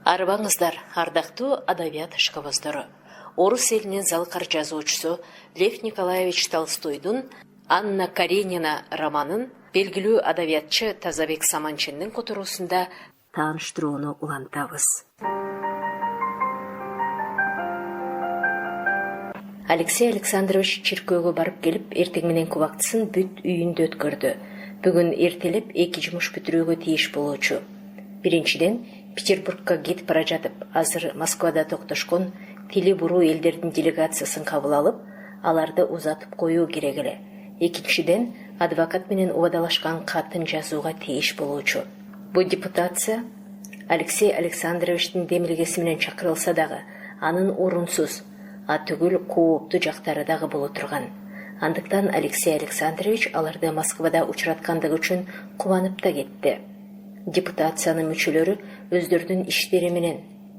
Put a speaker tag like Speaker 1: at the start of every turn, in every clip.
Speaker 1: Арбаңыздар, ардактуу адабият ишкабыздары. Орус элинин залкар жазуучусу Лев Николаевич Толстойдун Анна Каренина романын белгилүү адабиятчы Тазабек Саманчиндин которуусунда тааныштырууну улантабыз. Алексей Александрович чиркөөгө барып келип, эртең менен убактысын бүт үйүндө өткөрдү. Бүгүн эртелеп 2 жумуш бүтүрүүгө тийиш болуучу. Биринчиден, Петербургка кетип бара жатып, азыр Москвада токтошкон тили буруу элдердин делегациясын кабыл алып, аларды узатып коюу керек эле. Экинчиден, адвокат менен убадалашкан катын жазууга тийиш болуучу. Бу депутация Алексей Александровичтин демилгеси менен чакырылса дагы, анын орунсуз, түгүл кооптуу жактары дагы боло турган. Андыктан Алексей Александрович аларды Москвада учураткандыгы үчүн кубанып да кетти. Депутациянын мүчөлөрү өздөрүнүн иштери менен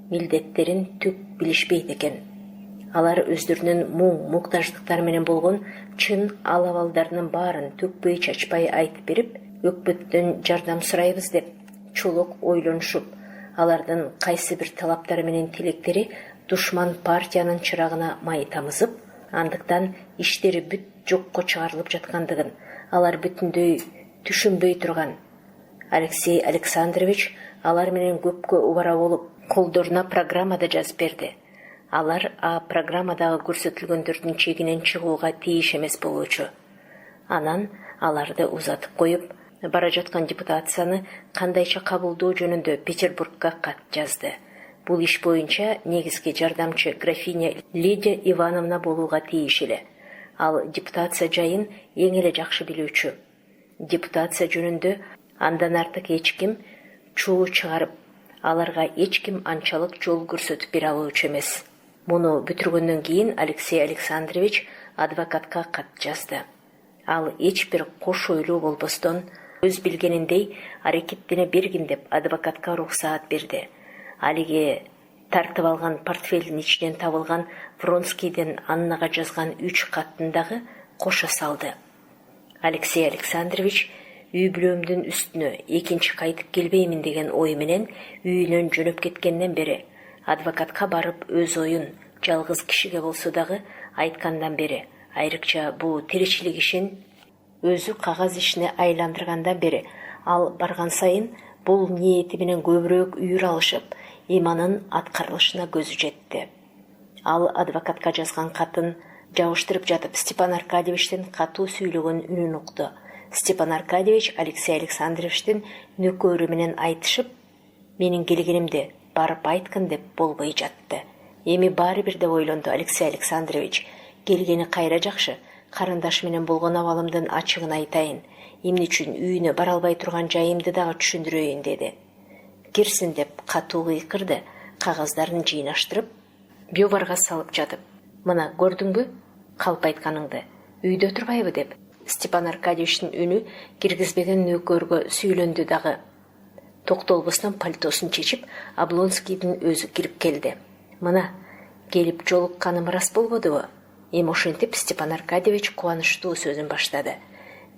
Speaker 1: милдеттерин түк билишпейт экен. Алар өздөрүнүн муктаждыктары менен болгон чын ал-абалдарынын баарын төкпөй чачпай айтып берип, өкмөттөн жардам сурайбыз деп чулук ойлонушуп, алардын кайсы бир талаптары менен тилектери душман партиянын чырагына май тамызып, андыктан иштери бүт жокко чыгарылып жаткандыгын алар бүтүндөй түшүнбөй турган. Алексей Александрович алар менен көпкө убара болуп, колдоруна программа да жазып берди. Алар программадагы көрсөтүлгөндөрдүн чегинен чыгууга тийиш эмес болуучу. Анан аларды узатып коюп, бара жаткан депутацияны кандайча кабылдоо жөнүндө Петербургка кат жазды. Бул иш боюнча негизги жардамчы графиня Лидия Ивановна болууга тийиш эле. Ал депутация жайын эң эле жакшы билүүчү. Депутация жөнүндө андан артык эч ким чуу чыгарып, аларга эч ким анчалык жол көрсөтүп бере алуучу эмес. Муну бүтүргөндөн кийин Алексей Александрович адвокатка кат жазды. Ал эч бир кош ойлуу болбостон өз билгениндей аракеттене бергин деп адвокатка уруксаат берди. Алиге тартып алган портфелдин ичинен табылган Вронскийден Аннага жазган 3 каттын дагы коша салды. Алексей Александрович үй бүлөмдүн үстүнө экинчи кайтып келбеймин деген ой менен үйүнөн жөнөп кеткенден бери, адвокатка барып өз оюн жалгыз кишиге болсо дагы айткандан бери, айрыкча бул тиричилик ишин өзү кагаз ишине айландыргандан бери, ал барган сайын бул ниети менен көбүрөөк үйүр алышып, иманын аткарылышына көзү жетти. Ал адвокатка жазган катын жабыштырып жатып, Степан Аркадьевичтин катуу сүйлөгөн үнүн укту. Степан Аркадьевич Алексей Александровичтин нөкөрү менен айтышып, менин келгенимди барып айткын деп болбой жатты. Эми баары бир деп ойлонду Алексей Александрович. Келгени кайра жакшы, карындашы менен болгон абалымдын ачыгын айтайын. Эмне үчүн үйүнө бара албай турган жайымды дагы түшүндүрөйүн деди. Кирсин деп катуу кыйкырды, кагаздарын жыйнаштырып, биоварга салып жатып. Мына көрдүңбү, калп айтканыңды, үйдө турбайбы деп. Степан Аркадьевичтин үнү киргизбеген нөкөргө сүйлөндү дагы. Токтолбостон пальтосун чечип, Облонскийдин өзү кирип келди. Мына, келип жолукканым рас болбодубу? Эми ошентип Степан Аркадьевич кубанычтуу сөзүн баштады.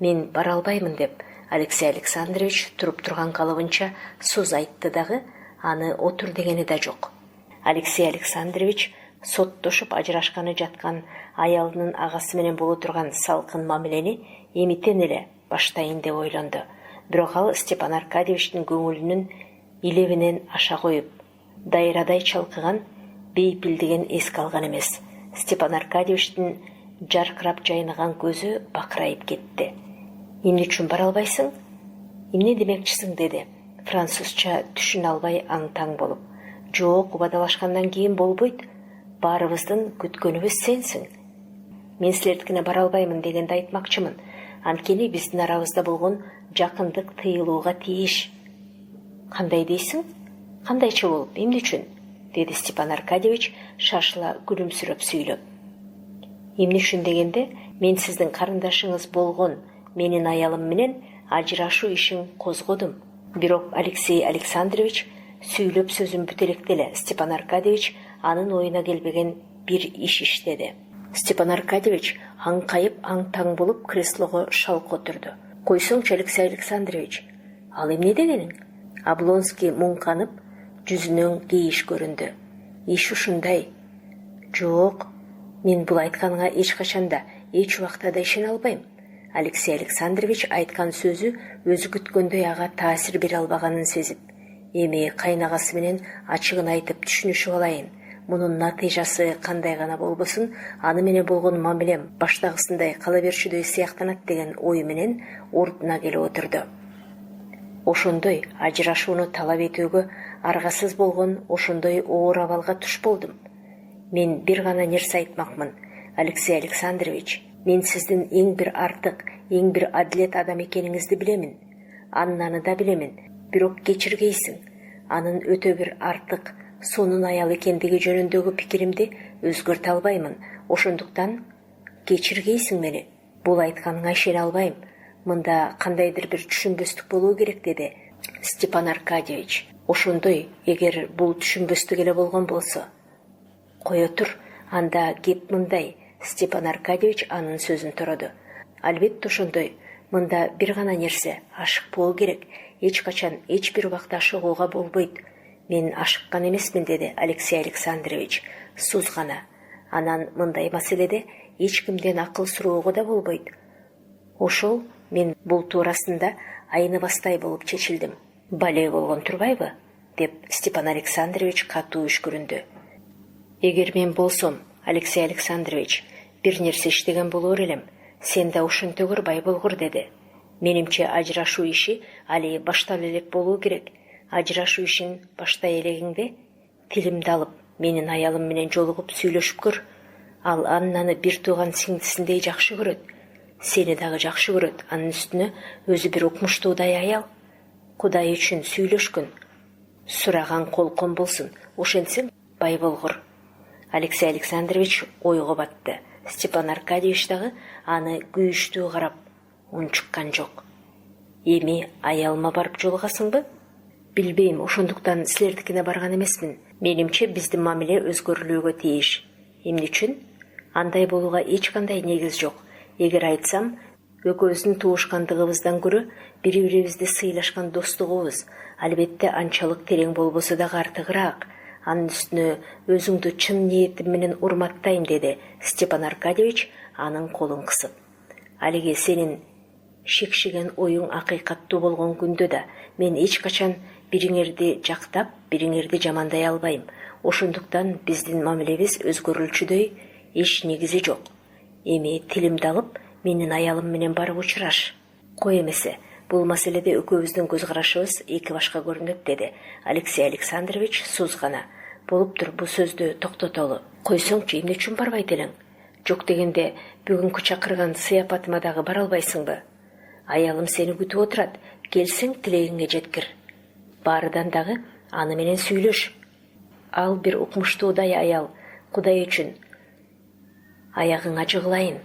Speaker 1: Мен бара албаймын деп Алексей Александрович туруп турган калыбынча сөз айтты дагы, аны отур дегени да жок. Алексей Александрович соттошуп ажырашканы жаткан аялынын агасы менен боло турган салкын мамилени эмитен эле баштайын деп ойлонду. Бирок ал Степан Аркадьевичтин көңүлүнүн илебинен аша коюп, дайрадай чалкыган бейпилдигин эске алган эмес. Степан Аркадьевичтин жаркырап жайнаган көзү бакырайып кетти. Эмне үчүн бара албайсың? Эмне демекчисиң деди. Французча түшүнө албай аң-таң болуп. Жок, убадалашкандан кийин болбойт. Баарыбыздын күткөнүбүз сенсиң. Мен силердикине бара албаймын дегенди айтмакчымын. Анткени биздин арабызда болгон жакындык тыйылууга тийиш. Кандай дейсиң? Кандайча болуп, эмне үчүн? Деди Степан Аркадьевич шашыла күлүмсүрөп сүйлөп. Эмне үчүн дегенде, мен сиздин карындашыңыз болгон менин аялым менен ажырашуу ишин козгодум. Бирок Алексей Александрович сүйлөп сөзүн бүтө электе эле Степан Аркадьевич анын оюна келбеген бир иш иштеди. Степан Аркадьевич аңкайып аң-таң болуп креслого шалк отурду. Койсоңчу, Алексей Александрович, ал эмне дегениң? Облонский муңканып, жүзүнөн кейиш көрүндү. Иш ушундай. Жок, мен бул айтканыңа эч качанда, эч убакта да ишене албайм. Алексей Александрович айткан сөзү өзү күткөндөй ага таасир бере албаганын сезип, эми кайнагасы менен ачыгын айтып түшүнүшүп алайын. Мунун натыйжасы кандай гана болбосун, аны менен болгон мамилем баштагысындай кала берчүдөй сыяктанат деген ой менен ордуна келип отурду. Ошондой ажырашууну талап этүүгө аргасыз болгон ошондой оор абалга туш болдум. Мен бир гана нерсе айтмакмын, Алексей Александрович, мен сиздин эң бир артык, эң бир адилет адам экениңизди билемин. Аннаны да билемин, бирок кечиргейсиң. Анын өтө бир артык, сонун аял экендиги жөнүндөгү пикиримди өзгөртө албаймын. Ошондуктан кечиргейсиң мени. Бул айтканыңа ишене албайм. Мында кандайдыр бир түшүнбөстүк болуу керек, деди Степан Аркадьевич. Ошондой, эгер бул түшүнбөстүк эле болгон болсо. Кое тур, анда кеп мындай. Степан Аркадьевич анын сөзүн тороду. Албетте ошондой. Мында бир гана нерсе, ашыкпоо керек. Эч качан, эч бир убакта ашыгууга болбойт. Мен ашыккан эмесмин, деди Алексей Александрович. Суз гана. Анан мындай маселеде эч кимден акыл суроого да болбойт. Ошол мен бул туурасында айныбастай болуп чечилдим. Бале болгон турбайбы? Деп Степан Александрович катуу үшкүрүндү. Эгер мен болсом, Алексей Александрович, бир нерсе иштеген болор элем. Сен да ошентөгөр бай болгур, деди. Менимче ажырашуу иши али баштап элек болуу керек. Ажырашуу ишин баштай элегиңде тилимди алып, менин аялым менен жолугуп сүйлөшүп көр. Ал Аннаны бир тууган сиңдисиндей жакшы көрөт. Сени дагы жакшы көрөт. Анын үстүнө өзү бир укмуштуудай аял. Кудай үчүн сүйлөшкүн. Сураган колкон болсун. Ошентсең бай болгур. Алексей Александрович ойго батты. Степан Аркадьевич дагы аны күйүштүү карап унчуккан жок. Эми аялыма барып жолугасыңбы? Билбейм, ошондуктан силердикине барган эмесмин. Менимче биздин мамиле өзгөрүлүүгө тийиш. Эмне үчүн? Андай болууга эч кандай негиз жок. Эгер айтсам, экөөбүздүн туушкандыгыбыздан көрө бири-бирибизди сыйлашкан достугубуз албетте анчалык терең болбосо дагы артыгыраак. Анын үстүнө өзүңдү чын ниетим менен урматтайм, деди Степан Аркадьевич анын колун кысып. Алиги сенин шекшиген оюң акыйкаттуу болгон күндө да мен эч качан бириңерди жактап, бириңерди жамандай албайм. Ошондуктан биздин мамилебиз өзгөрүлчүдөй эч негизи жок. Эми тилимди алып, менин аялым менен барып учураш. Кой эмесе, бул маселеде экөөбүздүн көз карашыбыз эки башка көрүнөт, деди Алексей Александрович суз гана. Болуптур, бул сөздү токтотолу. Койсоңчу, эмне үчүн барбайт элең? Жок дегенде бүгүнкү чакырган сыяпатыма дагы бара албайсыңбы? Аялым сени күтүп отурат. Келсең тилегиңе жеткир. Баарыдан дагы аны менен сүйлөш. Ал бир укмуштуудай аял. Кудай үчүн аягыңа жыгылайын.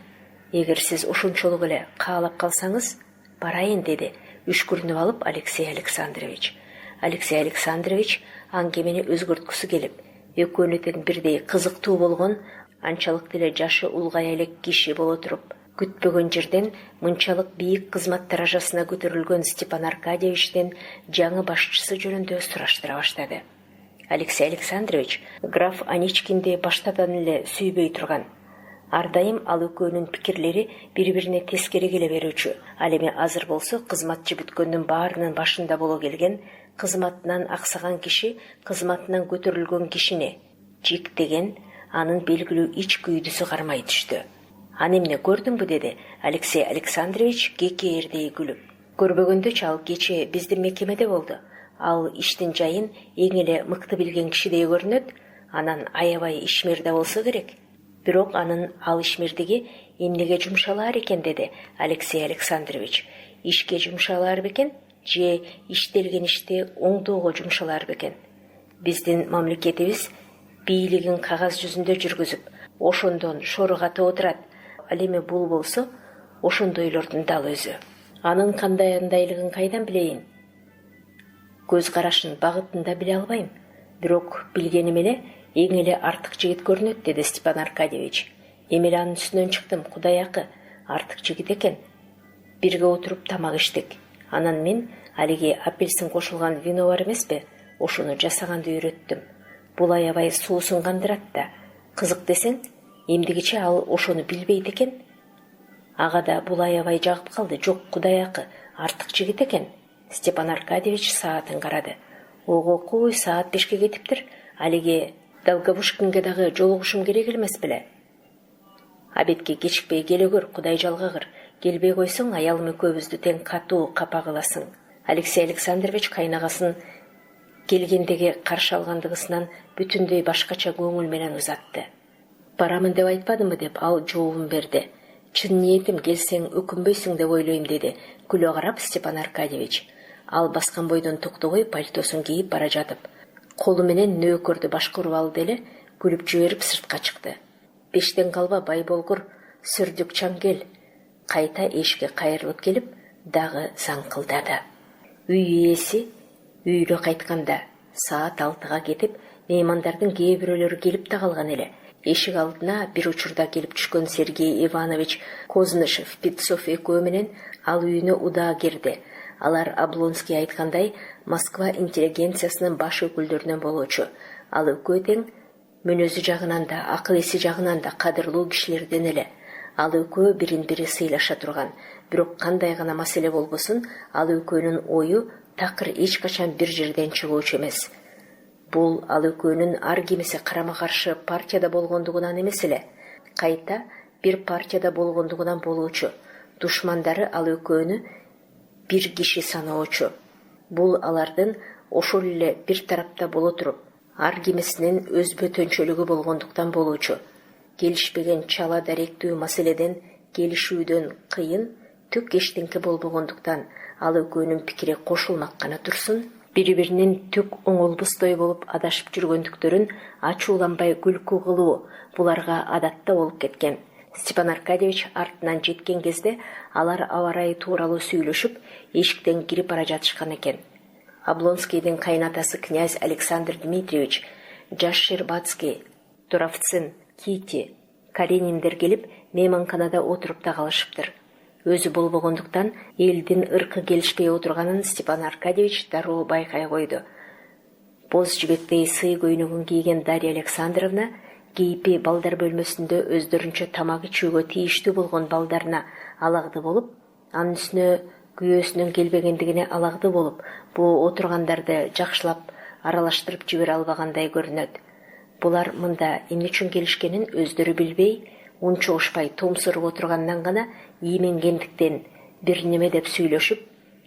Speaker 1: Эгер сиз ушунчолук эле каалап калсаңыз, барайын, деди үшкүрүнүп алып Алексей Александрович. Алексей Александрович аңгемени өзгөрткүсү келип, экөөнү тең бирдей кызыктуу болгон, анчалык деле жашы улгая элек киши боло туруп, күтпөгөн жерден мынчалык бийик кызмат даражасына көтөрүлгөн Степан Аркадьевичтен жаңы башчысы жөнүндө сураштыра баштады. Алексей Александрович граф Аничкинди баштадан эле сүйбөй турган. Ар дайым ал экөөнүн пикирлери бири-бирине тескери келе берүүчү. Ал эми азыр болсо кызматчы бүткөндүн баарынын башында боло келген, кызматынан аксаган киши кызматынан көтөрүлгөн кишини жиктеген, анын белгилүү ич күйдүсү кармай түштү. Аны эмне көрдүңбү, деди Алексей Александрович кекээрдей күлүп. Көрбөгөндөчү, ал кечээ биздин мекемеде болду. Ал иштин жайын эң эле мыкты билген кишидей көрүнөт. Анан аябай ишмер да болсо керек. Бирок анын ал ишмердиги эмнеге жумшалаар экен, деди Алексей Александрович. Ишке жумшалаар бекен же иштелген ишти оңдоого жумшалаар бекен? Биздин мамлекетибиз бийлигин кагаз жүзүндө жүргүзүп, ошондон шорогатып отурат. Ал эми бул болсо ошондойлордун дал өзү. Анын кандай андайлыгын кайдан билейин? Көз карашын, багытын да биле албайм. Бирок билгеним эле эң эле артык жигит көрүнөт, деди Степан Аркадьевич. Эми эле анын үстүнөн чыктым, Кудай акы, артык жигит экен. Бирге отуруп тамак иштик. Анан мен алиги апельсин кошулган вино бар эмеспи, ошону жасаганды үйрөттүм. Бул аябай суусун кандырат да. Кызык десең, эмдигиче ал ошону билбейт экен. Ага да бул аябай жагып калды. Жок, Кудайакы, артык жигит экен. Степан Аркадьевич саатын карады. Ого, кой, саат 5-ке кетиптир. Алиге Долговушкинге дагы жолугушум керек элмес беле. Абетке кечикпей келе көр, Кудай жалгагыр. Келбей койсоң, аялым экөөбүздү тең катуу капа кыласың. Алексей Александрович кайнагасын келгендеги каршы алгандыгысынан бүтүндөй башкача көңүл менен узатты. Барамын деп айтпадымбы деп ал жообун берди. Чын ниетим, келсең өкүнбөйсүң деп ойлойм, деди күлө карап Степан Аркадьевич. Ал баскан бойдон токтобой пальтосун кийип бара жатып, колу менен нөөкөрдү башкарып алды эле, күлүп жиберип сыртка чыкты. Пештен калба, бай болгур, сүрдүк чаң кел. Кайта эшикке кайрылып келип, дагы заңкылдады. Үй ээси үйгө кайтканда саат 6-га кетип, меймандардын кээ бирөөлөрү келип да калган эле. Эшик алдына бир учурда келип түшкөн Сергей Иванович Кознышев, Пиццов экөө менен ал үйүнө удаа кирди. Алар Облонский айткандай Москва интеллигенциясынын баш өкүлдөрүнөн болуучу. Ал экөө тең мүнөзү жагынан да, акыл эси жагынан да кадырлуу кишилерден эле. Ал экөө бирин-бири сыйлаша турган. Бирок кандай гана маселе болбосун, ал экөөнүн ою такыр эч качан бир жерден чыгуучу эмес. Бул ал экөөнүн ар кимиси карама-каршы партияда болгондугунан эмес эле, кайта бир партияда болгондугунан болуучу. Душмандары ал экөөнү бир киши саноочу. Бул алардын ошол эле бир тарапта боло туруп, ар кимисинин өз бөтөнчөлүгү болгондуктан болуучу. Келишпеген чала даректүү маселеден келишүүдөн кыйын, түк эчтеңке болбогондуктан ал экөөнүн пикири кошулмак гана турсун, бири-биринин түк оңолбустой болуп адашып жүргөндүктөрүн ачууланбай күлкү кылуу буларга адатта болуп кеткен. Степан Аркадьевич артынан жеткен кезде алар аба-ырайы тууралуу сүйлөшүп, эшиктен кирип бара жатышкан экен. Облонскийдин кайнатасы князь Александр Дмитриевич, жаш Щербацкий, Туровцин, Кити, Карениндер келип мейманканада отуруп да калышыптыр. Өзү болбогондуктан элдин ыркы келишпей отурганын Степан Аркадьевич дароо байкай койду. Боз жибектей сый көйнөгүн кийген Дарья Александровна кейпи балдар бөлмөсүндө өздөрүнчө тамак ичүүгө тийиштүү болгон балдарына алагды болуп, анын үстүнө күйөөсүнүн келбегендигине алагды болуп, бул отургандарды жакшылап аралаштырып жибере албагандай көрүнөт. Булар мында эмне үчүн келишкенин өздөрү билбей, унчугушпай томсуруп отургандан гана ийменгендиктен бир неме деп сүйлөшүп,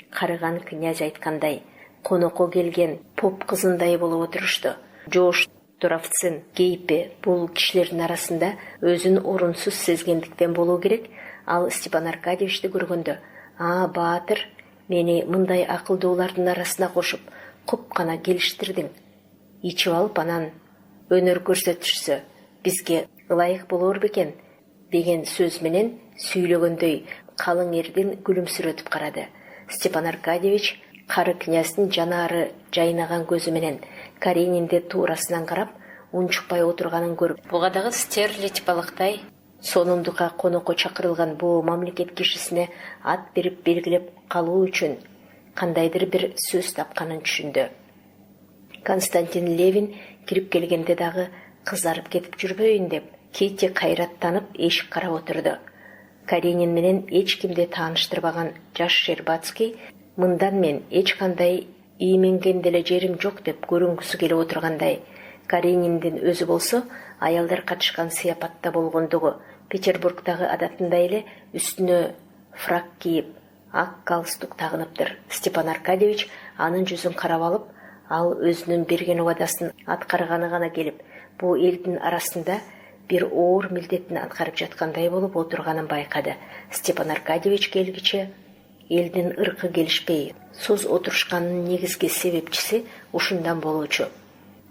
Speaker 1: карыган князь айткандай, конокко келген поп кызындай болуп отурушту. Жош, Туровцин, Кейпи бул кишилердин арасында өзүн орунсуз сезгендиктен болуу керек. Ал Степан Аркадьевичти көргөндө, баатыр, мени мындай акылдуулардын арасына кошуп, куп гана келиштирдиң. Ичип алып анан өнөр көрсөтүшсө бизге ылайык болор бекен деген сөз менен сүйлөгөндөй калың эрдин күлүмсүрөтүп карады. Степан Аркадьевич кары князьдин жанары жайнаган көзү менен Каренинди туурасынан карап, унчукпай отурганын көрүп, буга дагы стерлить балыктай сонундукка конокко чакырылган бул мамлекет кишисине ат берип белгилеп калуу үчүн кандайдыр бир сөз тапканын түшүндү. Константин Левин кирип келгенде дагы кызарып кетип жүрбөйүн деп, Кити кайраттанып эшик карап отурду. Каренин менен эч кимди тааныштырбаган жаш Щербацкий мындан мен эч кандай ийменген деле жерим жок деп көрүнгүсү келип отургандай. Карениндин өзү болсо аялдар катышкан сыяпатта болгондугу, Петербургдагы адатындай эле үстүнө фрак кийип, ак галстук тагыныптыр. Степан Аркадьевич анын жүзүн карап алып, ал өзүнүн берген убадасын аткарганы гана келип, бул элдин арасында бир оор милдетин аткарып жаткандай болуп отурганын байкады. Степан Аркадьевич келгиче элдин ыркы келишпей соз отурушканынын негизги себепчиси ушундан болуучу.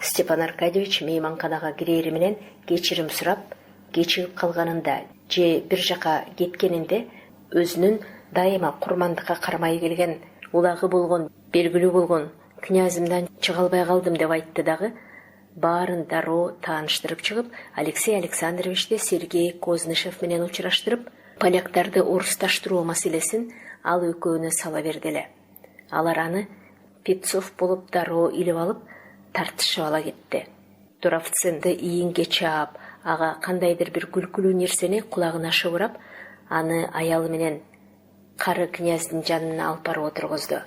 Speaker 1: Степан Аркадьевич мейманканага кирери менен кечирим сурап, кечигип калганында же бир жака кеткенинде өзүнүн дайыма курмандыкка кармай келген, улагы болгон, белгилүү болгон князымдан чыга албай калдым деп айтты дагы, баарын дароо тааныштырып чыгып, Алексей Александровичти Сергей Кознышев менен учураштырып, поляктарды орусташтыруу маселесин ал экөөнө сала берди эле. Алар аны Петцов болуп дароо илип алып тартышып ала кетти. Туравценди ийинге чаап, ага кандайдыр бир күлкүлүү нерсени кулагына шыбырап, аны аялы менен кары князьдин жанына алып барып отургузду.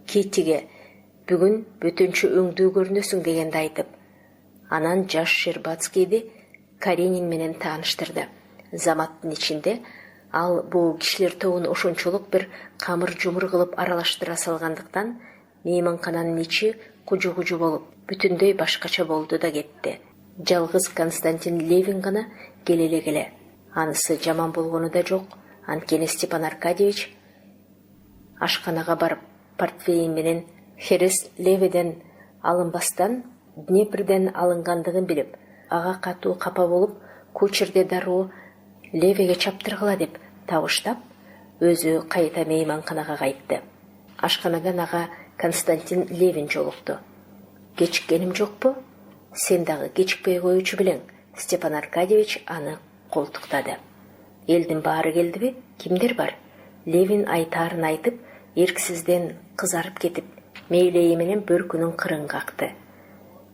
Speaker 1: Китиге бүгүн бөтөнчө өңдүү көрүнөсүң дегенди айтып, анан жаш Щербацкийди Каренин менен тааныштырды. Заматтын ичинде ал бул кишилер тобун ошончолук бир камыр-жумур кылып аралаштыра салгандыктан мейманкананын ичи кужу-кужу болуп, бүтүндөй башкача болду да кетти. Жалгыз Константин Левин гана келе. Анысы жаман болгону да жок. Анткени Степан Аркадьевич ашканага барып, портфейин менен Херес Леведен алынбастан Днепрден алынгандыгын билип, ага катуу капа болуп, кучерде дароо Левеге чаптыргыла деп табыштап, өзү кайта мейманканага кайтты. Ашканадан ага Константин Левин жолукту. Кечиккеним жокпу? Сен дагы кечикпей коючу белең. Степан Аркадьевич аны колтуктады. Элдин баары келдиби? Кимдер бар? Левин айтаарын айтып, эрксизден кызарып кетип, мейлеи менен бөркүнүн кырын какты.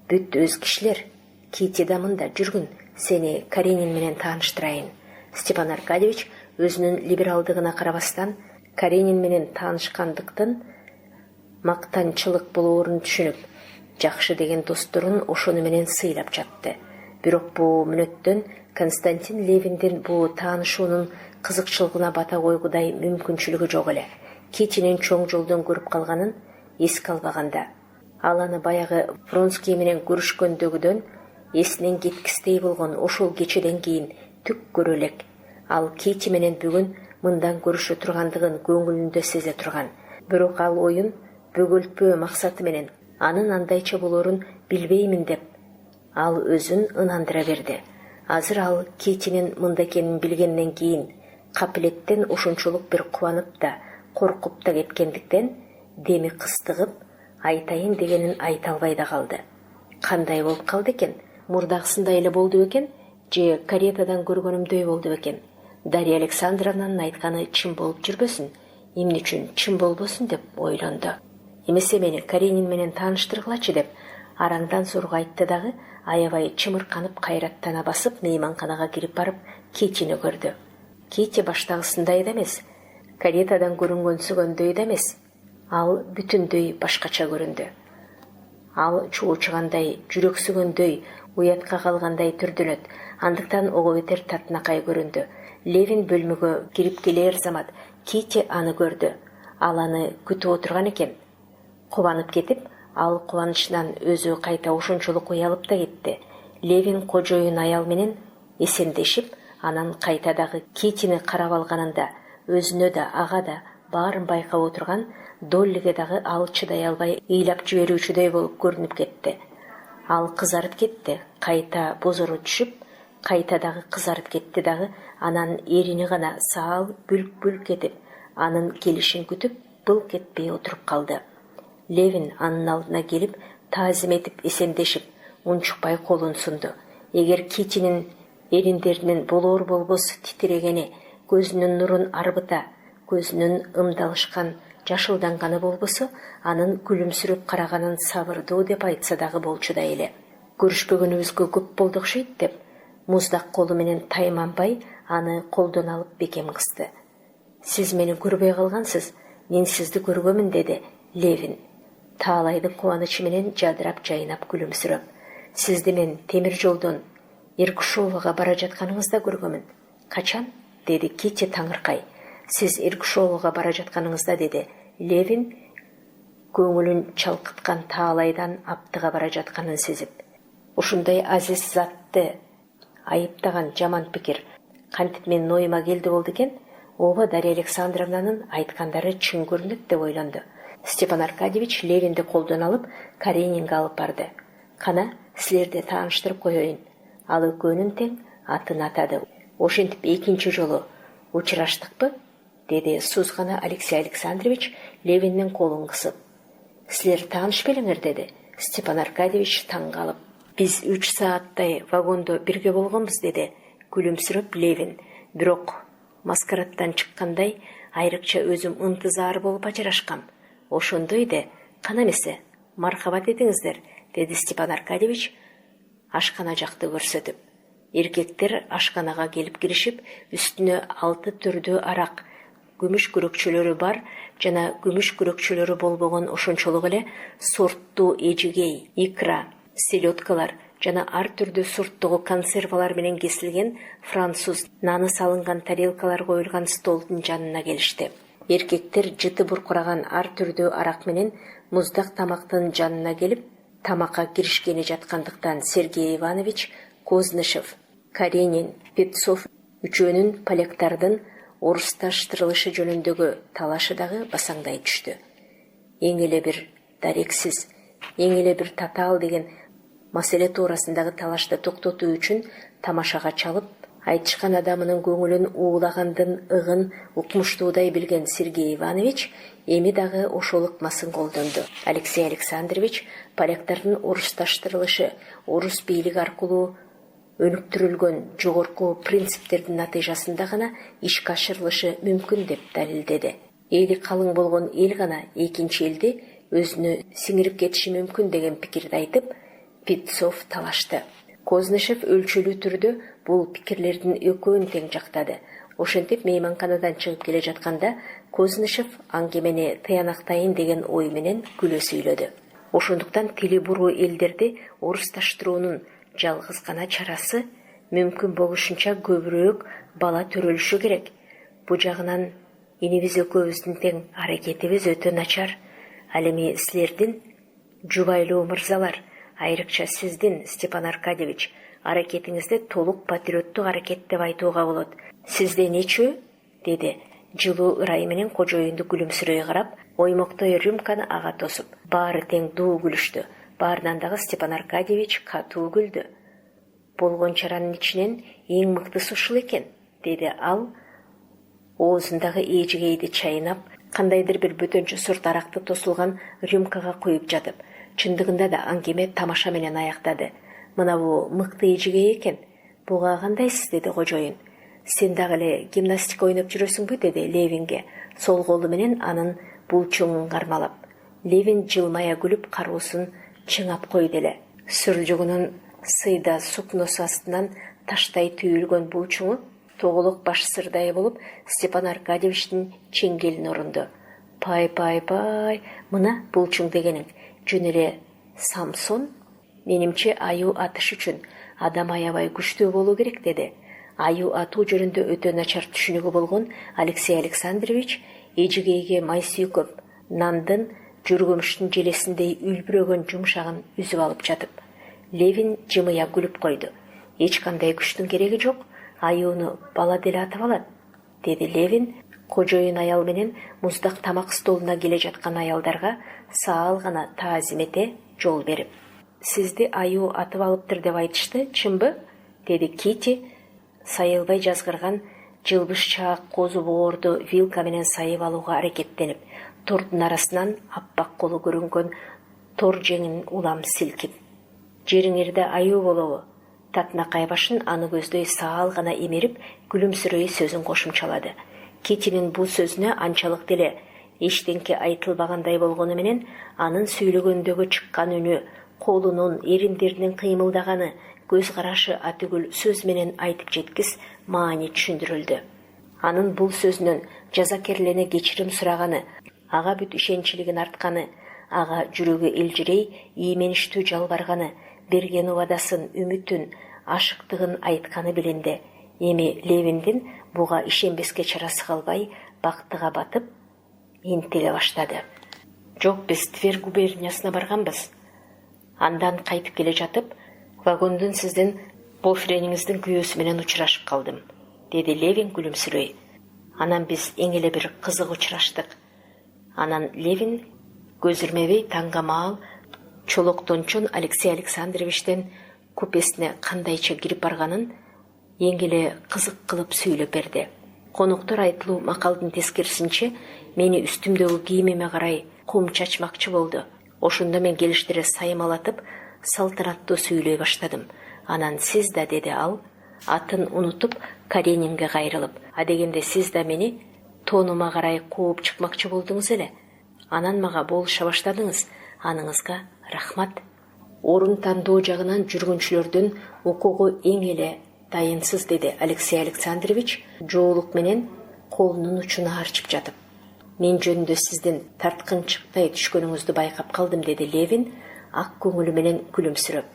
Speaker 1: Бүт өз кишилер, Кити да мында жүргүн, сени Каренин менен тааныштырайын. Степан Аркадьевич өзүнүн либералдыгына карабастан Каренин менен таанышкандыктын мактанчылык болоорун түшүнүп, жакшы деген досторун ошону менен сыйлап жатты. Бирок бул мүнөттөн Константин Левиндин бул таанышуунун кызыкчылыгына бата койгудай мүмкүнчүлүгү жок эле. Китинин чоң жолдон көрүп калганын эске албаганда, ал аны баягы Вронский менен көрүшкөндөгүдөн эсинен кеткистей болгон ошол кечеден кийин түк көрө элек. Ал Кити менен бүгүн мындан көрүшө тургандыгын көңүлүндө сезе турган. Бирок ал оюн бөгөлтпөө максаты менен анын андайча болоорун билбеймин деп ал өзүн ынандыра берди. Азыр ал Китинин мында экенин билгенден кийин капилеттен ошончолук бир кубанып да, коркуп да кеткендиктен деми кыстыгып, айтайын дегенин айта албай да калды. Кандай болуп калды экен? Мурдагысындай эле болду бекен? Же каретадан көргөнүмдөй болду бекен? Дарья Александровнанын айтканы чын болуп жүрбөсүн, эмне үчүн чын болбосун деп ойлонду. Эмесе мени Каренин менен тааныштыргылачы деп араңдан сурга айтты дагы, аябай чымырканып кайраттана басып мейманканага кирип барып Китини көрдү. Кити баштагысындай да эмес, каретадан көрүнгөнсүгөндөй да эмес. Ал бүтүндөй башкача көрүндү. Ал чуучугандай, жүрөксүгөндөй, уятка калгандай түрдөнөт, андыктан ого бетер татынакай көрүндү. Левин бөлмөгө кирип келер замат Кити аны көрдү. Ал аны күтүп отурган экен. Кубанып кетип, ал кубанычынан өзү кайта ошончолук уялып да кетти. Левин кожоюн аял менен эсендешип, анан кайта дагы Китини карап алганында өзүнө да ага да баарын байкап отурган Доллиге дагы ал чыдай албай ыйлап жиберүүчүдөй болуп көрүнүп кетти. Ал кызарып кетти, кайта бозору түшүп, кайта дагы кызарып кетти дагы, анан эрини гана саал бүлк-бүлк этип, анын келишин күтүп, былк этпей отуруп калды. Левин анын алдына келип, таазим этип эсендешип, унчукпай колун сунду. Эгер Китинин эриндеринин болор-болбос титирегени, көзүнүн нурун арбыта, көзүнүн ымдалышкан, жашылданганы болбосо, анын күлүмсүрөп караганын сабырдуу деп айтса дагы болчудай эле. Көрүшпөгөнүбүзгө көп болду окшойт деп, муздак колу менен тайманбай аны колдон алып бекем кысты. Сиз мени көрбөй калгансыз, мен сизди көргөмүн, деди Левин. Таалайдын кубанычы менен жадырап жайнап күлүмсүрөп. Сизди мен темир жолдон Иркушовага бара жатканыңызда көргөмүн. Качан? Деди Кити таңыркай. Сиз Иркушовага бара жатканыңызда, деди Левин, көңүлүн чалкыткан Таалайдан Аптыга бара жатканын сезип. Ушундай азиз затты айыптаган жаман пикир кантип менин оюма келди болду экен? Ооба, Дарья Александровнанын айткандары чын көрүнөт деп ойлонду. Степан Аркадьевич Левинди колдон алып Каренинге алып барды. Кана, силерди тааныштырып коеюн. Ал экөөнүн тең атын атады. Ошентип экинчи жолу учураштыкпы? Деди Сузгана Алексей Александрович Левиндин колун кысып. Силер тааныш белеңер, деди Степан Аркадьевич таң калып. Биз 3 сааттай вагондо бирге болгонбуз, деди күлүмсүрөп Левин. Бирок маскараттан чыккандай айрыкча өзүм ынтызар болуп ажырашкам. Ошондой де кана эмесе, мархабат этиңиздер, деди Степан Аркадьевич ашкана жакты көрсөтүп. Эркектер ашканага келип киришип, үстүнө 6 түрдүү арак, күмүш күрөкчөлөрү бар жана күмүш күрөкчөлөрү болбогон ошончолук эле сорттуу эжигей, икра, селедкалар жана ар түрдүү сорттогу консервалар менен кесилген француз наны салынган тарелкалар коюлган столдун жанына келишти. Эркектер жыты буркураган ар түрдүү арак менен муздак тамактын жанына келип, тамакка киришкени жаткандыктан Сергей Иванович, Кознышев, Каренин, Петцов үчөөнүн поляктардын орусташтырылышы жөнүндөгү талашы дагы басаңдай түштү. Эң эле бир дарексиз, эң эле бир татаал деген маселе туурасындагы талашты токтотуу үчүн тамашага чалып, айтышкан адамынын көңүлүн уулагандын ыгын укмуштуудай билген Сергей Иванович эми дагы ошол ыкмасын колдонду. Алексей Александрович поляктардын орусташтырылышы орус бийлиги аркылуу өнүктүрүлгөн жогорку принциптердин натыйжасында гана ишке ашырылышы мүмкүн деп далилдеди. Эли калың болгон эл гана экинчи элди өзүнө сиңирип кетиши мүмкүн деген пикирди айтып, Петцов талашты. Кознышев өлчөлүү түрдө бул пикирлердин экөөнүн тең жактады. Ошентип мейманканадан чыгып келе жатканда Кознышев аңгемени тыянактайын деген ой менен күлө сүйлөдү. Ошондуктан тили буруу элдерди орусташтыруунун жалгыз гана чарасы мүмкүн болушунча көбүрөөк бала төрөлүшү керек. Бу жагынан инибиз экөөбүздүн тең аракетибиз өтө начар. Ал эми силердин жубайлуу мырзалар, айрыкча сиздин, Степан Аркадьевич, аракетиңизди толук патриоттук аракет деп айтууга болот. Сизде нечүү? Деди жылуу ырайы менен кожоюнду күлүмсүрөй карап, оймоктой рюмканы ага тосуп. Баары тең дуу күлүштү. Баарынан дагы Степан Аркадьевич катуу күлдү. Болгон чаранын ичинен эң мыктысы ушул экен, деди ал, оозундагы эжигейди чайнап, кандайдыр бир бөтөнчө сорт аракты тосулган рюмкага куюп жатып. Чындыгында да аңгеме тамаша менен аяктады. Мына бу мыкты эжигей экен. Буга кандайсыз, деди кожоюн. Сен дагы эле гимнастика ойноп жүрөсүңбү, деди Левинге, сол колу менен анын булчуңун кармалап. Левин жылмая күлүп кароосун чыңап койду эле. Сүржүгүнүн сыйда сукносу астынан таштай түйүлгөн булчуңу тоголок баш сырдай болуп Степан Аркадьевичтин чеңгелин орунду. Пай, мына булчуң дегениң жөн эле Самсон. Менимче аюу атыш үчүн адам аябай күчтүү болуу керек, деди. Аюу атуу жөнүндө өтө начар түшүнүгү болгон Алексей Александрович эжигейге май сүйкөп, нандын жүргөмүштүн желесиндей үлбүрөгөн жумшагын үзүп алып жатып. Левин жымыя күлүп койду. Эч кандай күчтүн кереги жок, аюуну бала деле атып алат, деди Левин, кожоюн аял менен муздак тамак столуна келе жаткан аялдарга саал гана таазим эте жол берип. Сизди аюу атып алыптыр деп айтышты, чынбы? Деди Кити, сайылбай жазгырган жылбыш чаак козу боорду вилка менен сайып алууга аракеттенип, тордун арасынан аппак колу көрүнгөн тор жеңин улам силкип. Жериңерде аюу болобу? Татынакай башын аны көздөй саал гана эмерип, күлүмсүрөй сөзүн кошумчалады. Китинин бул сөзүнө анчалык деле эчтенке айтылбагандай болгону менен анын сүйлөгөндөгү чыккан үнү, колунун, эримдеринин кыймылдаганы, көз карашы атүгүл сөз менен айтып жеткис маани түшүндүрүлдү. Анын бул сөзүнөн жазакерлене кечирим сураганы, ага бүт ишенчилигин артканы, ага жүрөгү элжирей, иймеништүү жалбарганы, берген убадасын, үмүтүн, ашыктыгын айтканы билинди. Эми Левиндин буга ишенбеске чарасы калбай, бактыга батып, интиле баштады. Жок, биз Тверь губерниясына барганбыз. Андан кайтып келе жатып, вагондун сиздин бофрениңиздин күйөөсү менен учурашып калдым, деди Левин күлүмсүрөй. Анан биз эң эле бир кызык учураштык. Анан Левин көзүрмөбөй таңгамаал чолоктончон Алексей Александровичтен купесине кандайча кирип барганын эң эле кызык кылып сүйлөп берди. Коноктор айтылуу макалдын тескерисинче мени үстүмдөгү кийимиме карай кум чачмакчы болду. Ошондо мен келиштире саймалатып, салтанаттуу сүйлөй баштадым. Анан сиз да, деди ал, атын унутуп, Каренинге кайрылып, а дегенде сиз да мени тоонума карай кууп чыкмакчы болдуңуз эле. Анан мага болуша баштадыңыз. Аныңызга рахмат. Орун тандоо жагынан жүргүнчүлөрдүн окууга эң эле дайынсыз, деди Алексей Александрович жоолук менен колунун учуна арчып жатып. Мен жөнүндө сиздин тарткынчыктай түшкөнүңүздү байкап калдым, деди Левин ак көңүлү менен күлүмсүрөп.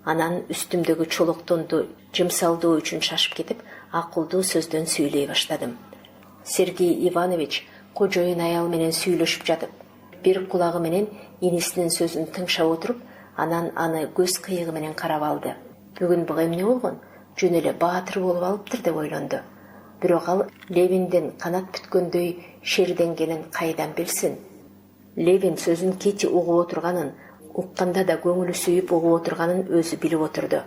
Speaker 1: Анан үстүмдөгү чолоктонду жымсалдоо үчүн шашып кетип, акылдуу сөздөн сүйлөй баштадым. Сергей Иванович кожоюн аял менен сүйлөшүп жатып, бир кулагы менен инисинин сөзүн тыңшап отуруп, анан аны көз кыйыгы менен карап алды. Бүгүн буга эмне болгон? Жөн эле баатыр болуп алыптыр деп ойлонду. Бирок ал Левинден канат бүткөндөй шерденгенин кайдан билсин? Левин сөзүн Кити угуп отурганын, укканда да көңүлү сүйүп угуп отурганын өзү билип отурду.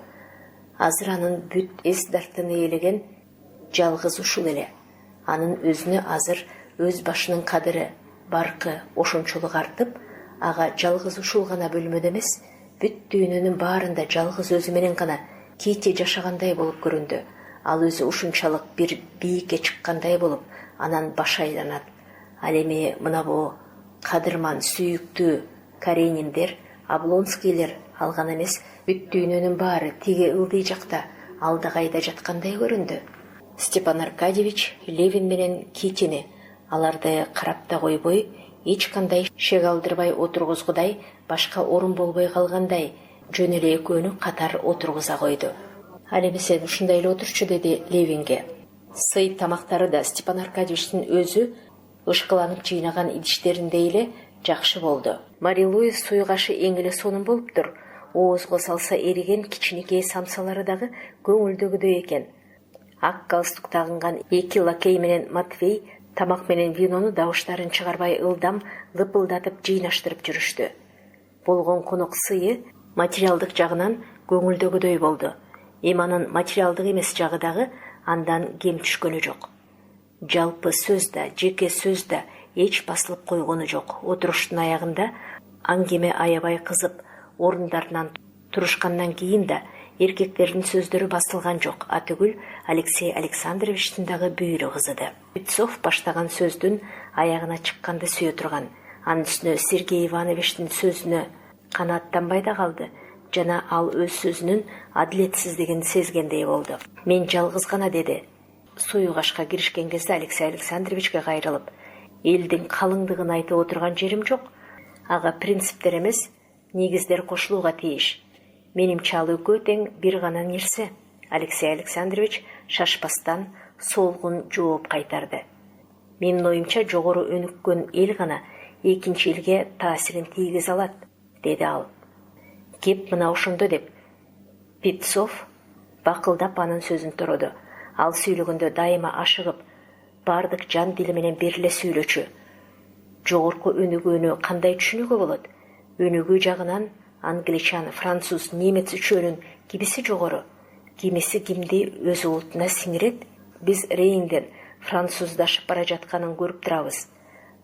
Speaker 1: Азыр анын бүт эс дартын ээлеген жалгыз ушул эле. Анын өзүнө азыр өз башынын кадыры, баркы ошончолук артып, ага жалгыз ушул гана бөлмөдө эмес, бүт дүйнөнүн баарында жалгыз өзү менен гана Кити жашагандай болуп көрүндү. Ал өзү ушунчалык бир бийикке чыккандай болуп, анан баш айланат. Ал эми мына бу кадырман сүйүктүү Карениндер, Облонскийлер алган эмес, бүт дүйнөнүн баары тиги ылдый жакта алда кайда жаткандай көрүндү. Степан Аркадьевич Левин менен Китини аларды карап да койбой, эч кандай шек алдырбай отургузгудай, башка орун болбой калгандай, жөн эле экөөнү катар отургуза койду. Ал эми сен ушундай эле отурчу, деди Левинге. Сый тамактары да Степан Аркадьевичтин өзү ышкыланып жыйнаган идиштериндей эле жакшы болду. Мари Луиз суйгашы эң эле сонун болуптур. Оозго салса эриген кичинекей самсалары дагы көңүлдөгүдөй экен. Ак галстук тагынган эки лакей менен Матвей тамак менен винону дабыштарын чыгарбай ылдам лыпылдатып жыйнаштырып жүрүштү. Болгон конок сыйы материалдык жагынан көңүлдөгүдөй болду. Анын материалдык эмес жагы дагы андан кем түшкөнү жок. Жалпы сөз да, жеке сөз да эч басылып койгону жок. Отуруштун аягында аңгеме аябай кызып, орундарынан турушкандан кийин да эркектердин сөздөрү басылган жок. Атүгүл Алексей Александровичтин дагы бүйүрү кызыды. Петцов баштаган сөздүн аягына чыкканды сүйө турган. Анын үстүнө Сергей Ивановичтин сөзүнө канааттанбай да калды. Жана ал өз сөзүнүн адилетсиздигин сезгендей болду. Мен жалгыз гана, деди. Суюгашка киришкен кезде Алексей Александровичке кайрылып, элдин калыңдыгын айтып отурган жерим жок. Ага принциптер эмес, негиздер кошулууга тийиш. Менимче ал экөө тең бир гана нерсе. Алексей Александрович шашпастан солгун жооп кайтарды. Менин оюмча жогору өнүккөн эл гана экинчи элге таасирин тийгизе алат, деди ал. Кеп мына ошондо, деп Петцов бакылдап анын сөзүн тороду. Ал сүйлөгөндө дайыма ашыгып, бардык жан дили менен бериле сүйлөчү. Жогорку өнүгүүнү кандай түшүнүүгө болот? Өнүгүү жагынан англичан, француз, немец үчөөнүн кимиси жогору, кимиси кимди өз улутуна сиңирет. Биз Рейнден француздашып бара жатканын көрүп турабыз.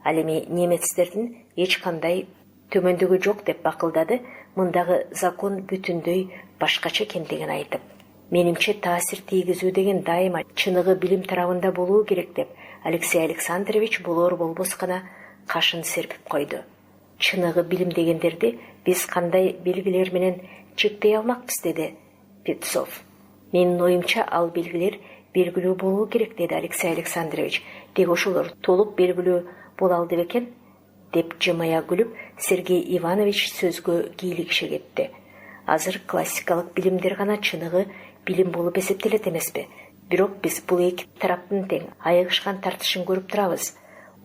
Speaker 1: Ал эми немецтердин эч кандай төмөндүгү жок, деп бакылдады, мындагы закон бүтүндөй башкача экендигин айтып. Менимче таасир тийгизүү деген дайыма чыныгы билим тарабында болуу керек, деп Алексей Александрович болор болбос гана кашын серпип койду. Чыныгы билим дегендерди биз кандай белгилер менен чектей алмакпыз, деди Петцов. Менин оюмча ал белгилер белгилүү болуу керек, деди Алексей Александрович. Тек ошолор толук белгилүү боло алды бекен, деп жымая күлүп Сергей Иванович сөзгө кийлигише кетти. Азыр классикалык билимдер гана чыныгы билим болуп эсептелет эмеспи? Бирок биз бул эки тараптын тең айыгышкан тартышын көрүп турабыз.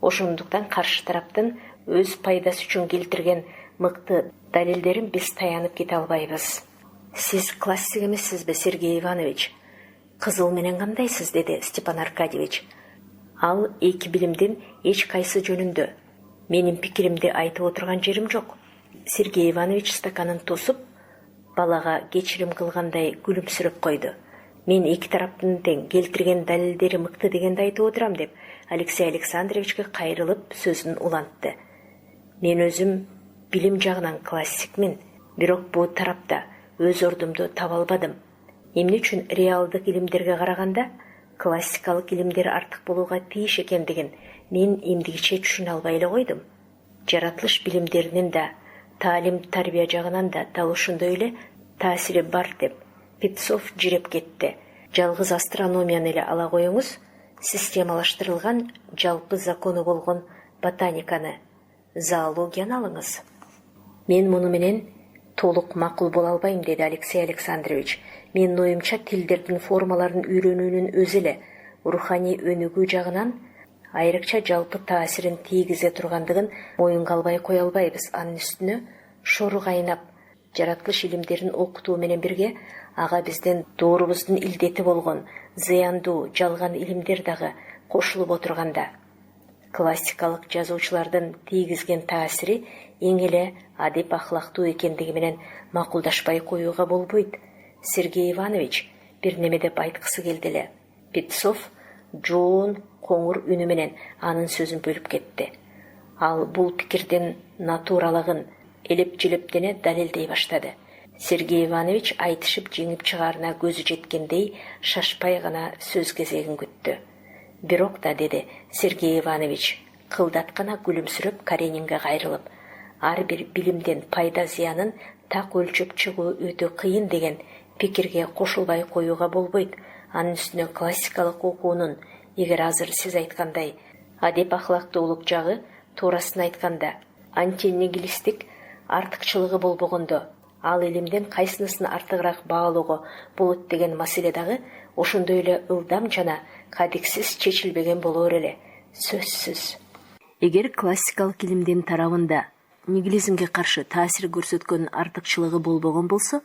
Speaker 1: Ошондуктан каршы тараптын өз пайдасы үчүн келтирген мыкты далилдерин биз таянып кете албайбыз. Сиз классик эмессизби, Сергей Иванович? Кызыл менен кандайсыз, деди Степан Аркадьевич. Ал эки билимдин эч кайсы жөнүндө менин пикиримди айтып отурган жерим жок. Сергей Иванович стаканын тосуп, балага кечирим кылгандай күлүмсүрөп койду. Мен эки тараптын тең келтирген далилдери мыкты дегенди айтып отурам, деп Алексей Александровичке кайрылып сөзүн улантты. Мен өзүм билим жагынан классикмин, бирок бул тарапта өз ордумду таба албадым. Эмне үчүн реалдык илимдерге караганда классикалык илимдер артык болууга тийиш экендигин мен эмдигиче түшүнө албай эле койдум. жаратылыш билимдеринин да, таалим тарбия жагынан да дал ошондой эле таасири бар деп Питцов жиреп кетти. Жалгыз астрономияны эле ала коюңуз, системалаштырылган жалпы закону болгон ботаниканы, зоологияны алыңыз. Мен муну менен толук макул боло албайм, деди Алексей Александрович. Менин оюмча тилдердин формаларын үйрөнүүнүн өзү эле руханий өнүгүү жагынан айрыкча жалпы таасирин тийгизе тургандыгын моюнга албай кое албайбыз. Анын үстүнө шору кайнап, жаратылыш илимдерин окутуу менен бирге ага биздин доорубуздун илдети болгон зыяндуу жалган илимдер дагы кошулуп отурганда, классикалык жазуучулардын тийгизген таасири эң эле адеп ахлактуу экендиги менен макулдашпай коюуга болбойт. Сергей Иванович бир неме деп айткысы келди эле. Питцов жоон коңур үнү менен анын сөзүн бөлүп кетти. Ал бул пикирдин натуралыгын элеп-желептене далилдей баштады. Сергей Иванович айтышып жеңип чыгаарына көзү жеткендей шашпай гана сөз кезегин күттү. Бирок да, деди Сергей Иванович, кылдат гана күлүмсүрөп Каренинге кайрылып, ар бир билимдин пайда зыянын так өлчөп чыгуу өтө кыйын деген пикирге кошулбай коюуга болбойт. Анын үстүнө классикалык окуунун, эгер азыр сиз айткандай адеп ахлактуулук жагы, туурасын айтканда антинигилисттик артыкчылыгы болбогондо, ал илимдин кайсынысын артыгыраак баалоого болот деген маселе дагы ошондой эле ылдам жана кадиксиз чечилбеген болоор эле, сөзсүз. Эгер классикалык илимдин тарабында нигилизмге каршы таасир көрсөткөн артыкчылыгы болбогон болсо,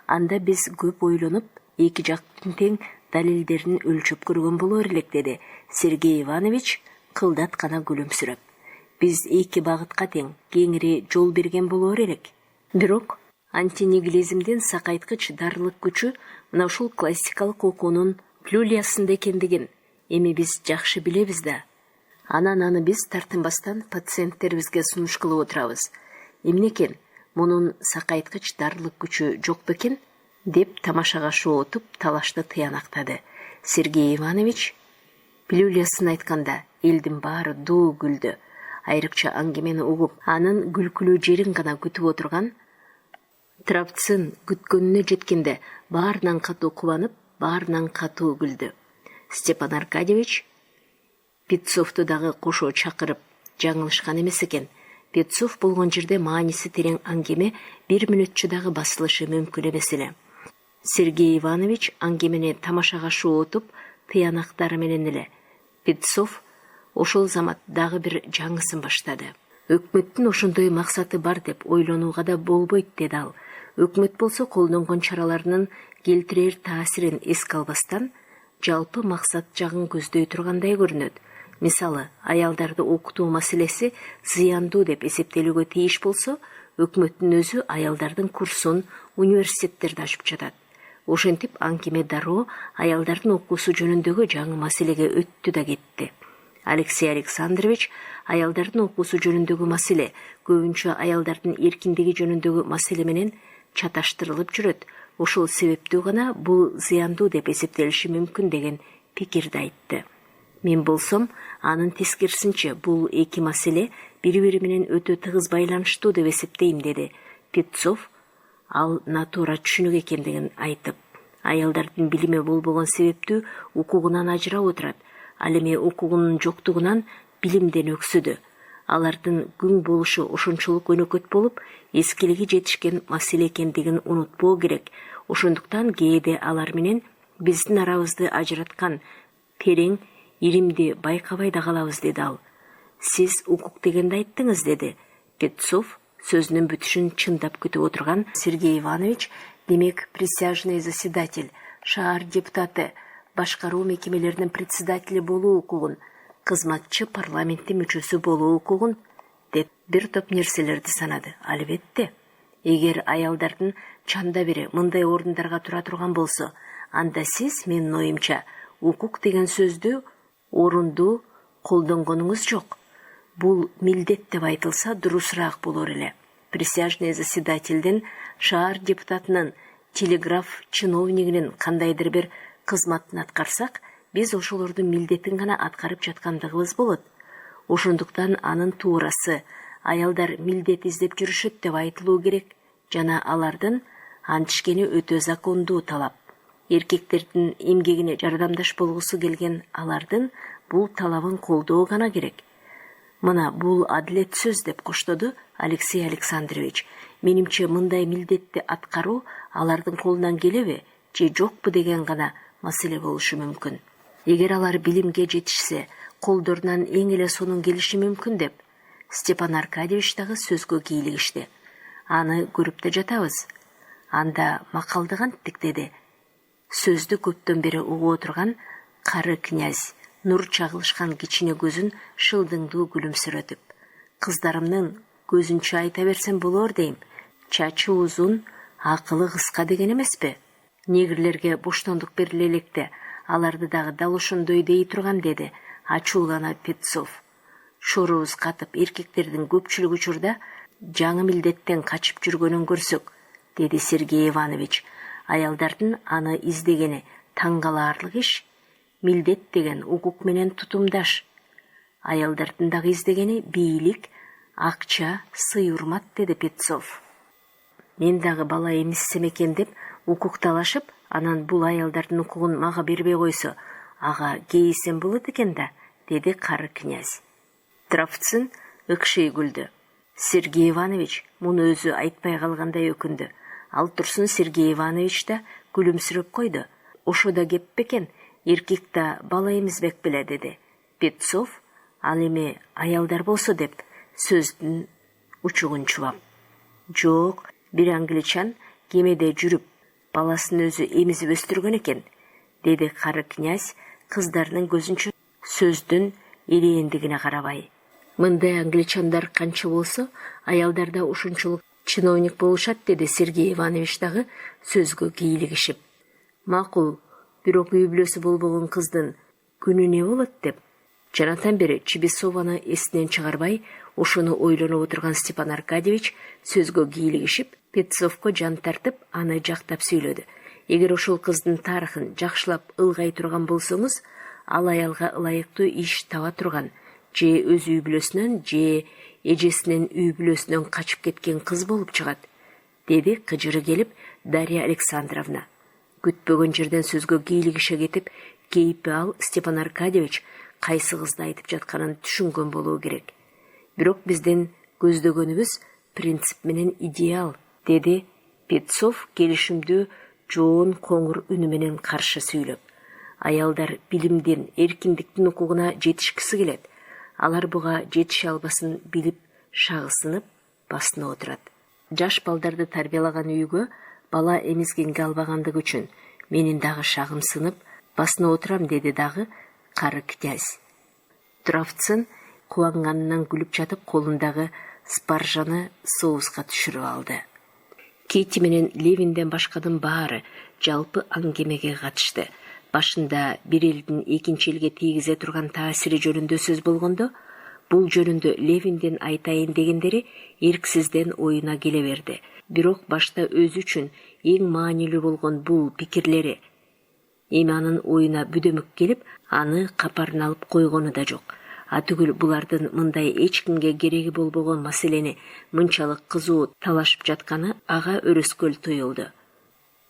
Speaker 1: анда биз көп ойлонуп, эки жактын тең далилдерин өлчөп көргөн болоор элек, деди Сергей Иванович кылдат гана күлүмсүрөп. Биз эки багытка тең кеңири жол берген болоор элек. Бирок антинигилизмдин сакайткыч дарылык күчү мына ушул классикалык окуунун плюлиясында экендигин эми биз жакшы билебиз да. Анан аны биз тартынбастан пациенттерибизге сунуш кылып отурабыз. Эмне экен, мунун сакайткыч дарылык күчү жок бекен? Деп тамашага шоотуп талашты тыянактады. Сергей Иванович пилюлясын айтканда элдин баары дуу күлдү. Айрыкча аңгемени угуп, анын күлкүлүү жерин гана күтүп отурган Травцын күткөнүнө жеткенде баарынан катуу кубанып, баарынан катуу күлдү. Степан Аркадьевич Питцовду дагы кошо чакырып жаңылышкан эмес экен. Питцов болгон жерде мааниси терең аңгеме бир мүнөтчө дагы басылышы мүмкүн эмес эле. Сергей Иванович аңгемени тамашага шоотуп тыянактары менен эле. Питцов ошол замат дагы бир жаңысын баштады. Өкмөттүн ошондой максаты бар деп ойлонууга да болбойт, деди ал. Өкмөт болсо колдонгон чараларынын келтирер таасирин эске албастан жалпы максат жагын көздөй тургандай көрүнөт. Мисалы, аялдарды окутуу маселеси зыяндуу деп эсептелүүгө тийиш болсо, өкмөттүн өзү аялдардын курсун университеттерде ачып жатат. Ошентип аңгеме дароо аялдардын окуусу жөнүндөгү жаңы маселеге өттү да кетти. Алексей Александрович аялдардын окуусу жөнүндөгү маселе көбүнчө аялдардын эркиндиги жөнүндөгү маселе менен чаташтырылып жүрөт. Ошол себептүү гана бул зыяндуу деп эсептелиши мүмкүн деген пикирди айтты. Мен болсом, анын тескерисинче бул эки маселе бири-бири менен өтө тыгыз байланыштуу деп эсептейм, деди Питцов. Ал натура түшүнүк экендигин айтып, аялдардын билими болбогон себептүү укугунан ажырап отурат. Ал эми укугунун жоктугунан билимден өксүдү. Алардын күң болушу ошончолук өнөкөт болуп, эскилиги жетишкен маселе экендигин унутпоо керек. Ошондуктан кээде алар менен биздин арабызды ажыраткан терең иримди байкабай да калабыз, деди ал. Сиз укук дегенди айттыңыз, деди Питцов сөзүнүн бүтүшүн чындап күтүп отурган Сергей Иванович. Демек, присяжный заседатель, шаар депутаты, башкаруу мекемелеринин председатели болуу укугун, кызматчы парламенттин мүчөсү болуу укугун деп бир топ нерселерди санады. Албетте, эгер аялдардын чанда бири мындай орундарга тура турган болсо, анда сиз, менин оюмча, укук деген сөздү орундуу колдонгонуңуз жок. Бул милдет деп айтылса дурусураак болор эле. Присяжный заседательдин, шаар депутатынын, телеграф чиновнигинин кандайдыр бир кызматын аткарсак, биз ошолордун милдетин гана аткарып жаткандыгыбыз болот. Ошондуктан анын туурасы, аялдар милдет издеп жүрүшөт деп айтылуу керек жана алардын антишкени өтө закондуу талап. Эркектердин эмгегине жардамдаш болгусу келген алардын бул талабын колдоо гана керек. Мына бул адилет сөз деп коштоду Алексей Александрович. Менимче мындай милдетти аткаруу алардын колунан келеби же жокпу деген гана маселе болушу мүмкүн. Эгер алар билимге жетишсе, колдорунан эң эле сонун келиши мүмкүн деп Степан Аркадьевич дагы сөзгө кийлигишти. Аны көрүп да жатабыз. Анда макалды канттык деди. Сөздү көптөн бери угуп отурган кары князь нур чагылышкан кичине көзүн шылдыңдуу күлүмсүрөтүп. Кыздарымдын көзүнчө айта берсем болор дейм. Чачы узун, акылы кыска деген эмеспи? Негрлерге боштондук бериле электе, аларды дагы дал ошондой дей турган деди ачуулана Петцов. Шорубуз катып, эркектердин көпчүлүк учурда жаңы милдеттен качып жүргөнүн көрсөк, деди Сергей Иванович. Аялдардын аны издегени таң калаарлык иш. Милдет деген укук менен тутумдаш. Аялдардын дагы издегени бийлик, акча, сый-урмат, деди Петцов. Мен дагы бала эмиссем экен деп укук талашып, анан бул аялдардын укугун мага бербей койсо, ага кейисем болот экен да, деди кары князь. Травцын ыкшый күлдү. Сергей Иванович муну өзү айтпай калгандай өкүндү. Ал турсун Сергей Иванович да күлүмсүрөп койду. Ошо да кеп бекен, эркек да бала эмизбек беле, деди Петцов. Ал эми аялдар болсо деп сөздүн учугун чубап. Жок, бир англичан кемеде жүрүп, баласын өзү эмизип өстүргөн экен, деди кары князь кыздарынын көзүнчө сөздүн ирэендигине карабай. Мындай англичандар канча болсо, аялдарда ушунчалык чиновник болушат, деди Сергей Иванович дагы сөзгө кийлигишип. Макул, бирок үй бүлөсү болбогон кыздын күнү не болот деп. Жанатан бери Чибисованы эсинен чыгарбай, ошону ойлонуп отурган Степан Аркадьевич сөзгө кийлигишип, Петцовко жан тартып, аны жактап сүйлөдү. Эгер ошол кыздын тарыхын жакшылап ылгай турган болсоңуз, ал аялга ылайыктуу иш таба турган, же өз үй бүлөсүнөн, же эжесинин үй бүлөсүнөн качып кеткен кыз болуп чыгат, деди кыжыры келип Дарья Александровна. Күтпөгөн жерден сөзгө кийлигише кетип, кейипи ал Степан Аркадьевич кайсы кызды айтып жатканын түшүнгөн болуу керек. Бирок биздин көздөгөнүбүз принцип менен идеал, деди Петцов келишимдүү жоон коңур үнү менен каршы сүйлөп. Аялдар билимдин, эркиндиктин укугуна жетишкиси келет. Алар буга жетише албасын билип, шагысынып, басына отурат. Жаш балдарды тарбиялаган үйгө бала эмизгенге албагандыгы үчүн менин дагы шагым сынып, басына отурам, деди дагы кары князь. Травцын кубанганынан күлүп жатып, колундагы спаржаны соуска түшүрүп алды. Кити менен Левинден башкадын баары жалпы аңгемеге катышты. Башында бир элдин экинчи элге тийгизе турган таасири жөнүндө сөз болгондо, бул жөнүндө Левинден айтайын дегендери эрксизден оюна келе берди. Бирок башта өзү үчүн эң маанилүү болгон бул пикирлери эми анын оюна бүдөмүк келип, аны капарын алып койгону да жок. Атүгүл булардын мындай эч кимге кереги болбогон маселени мынчалык кызуу талашып жатканы ага өрөскөл туюлду.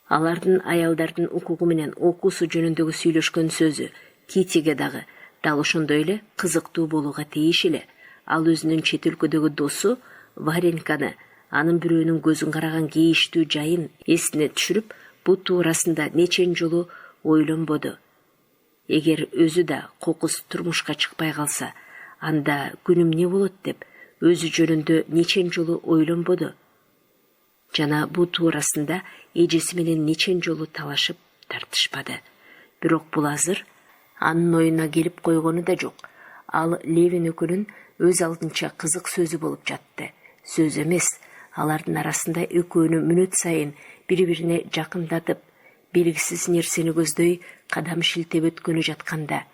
Speaker 1: Алардын аялдардын укугу менен окуусу жөнүндөгү сүйлөшкөн сөзү Китиге дагы дал ошондой эле кызыктуу болууга тийиш эле. Ал өзүнүн чет өлкөдөгү досу Варенканы, анын бирөөнүн көзүн караган кейиштүү жайын эсине түшүрүп, бул туурасында нечен жолу ойлонбоду. Эгер өзү да кокус турмушка чыкпай калса, анда күнүм не болот деп өзү жөнүндө нечен жолу ойлонбоду. Жана бул туурасында эжеси менен нечен жолу талашып тартышпады. Бирок бул азыр анын оюна келип койгону да жок. Ал Левин өкүнүн өз алдынча кызык сөзү болуп жатты. Сөз эмес, алардын арасында экөөнү мүнөт сайын бири-бирине жакындатып, белгисиз нерсени көздөй кадам шилтеп өткөнү жатканда,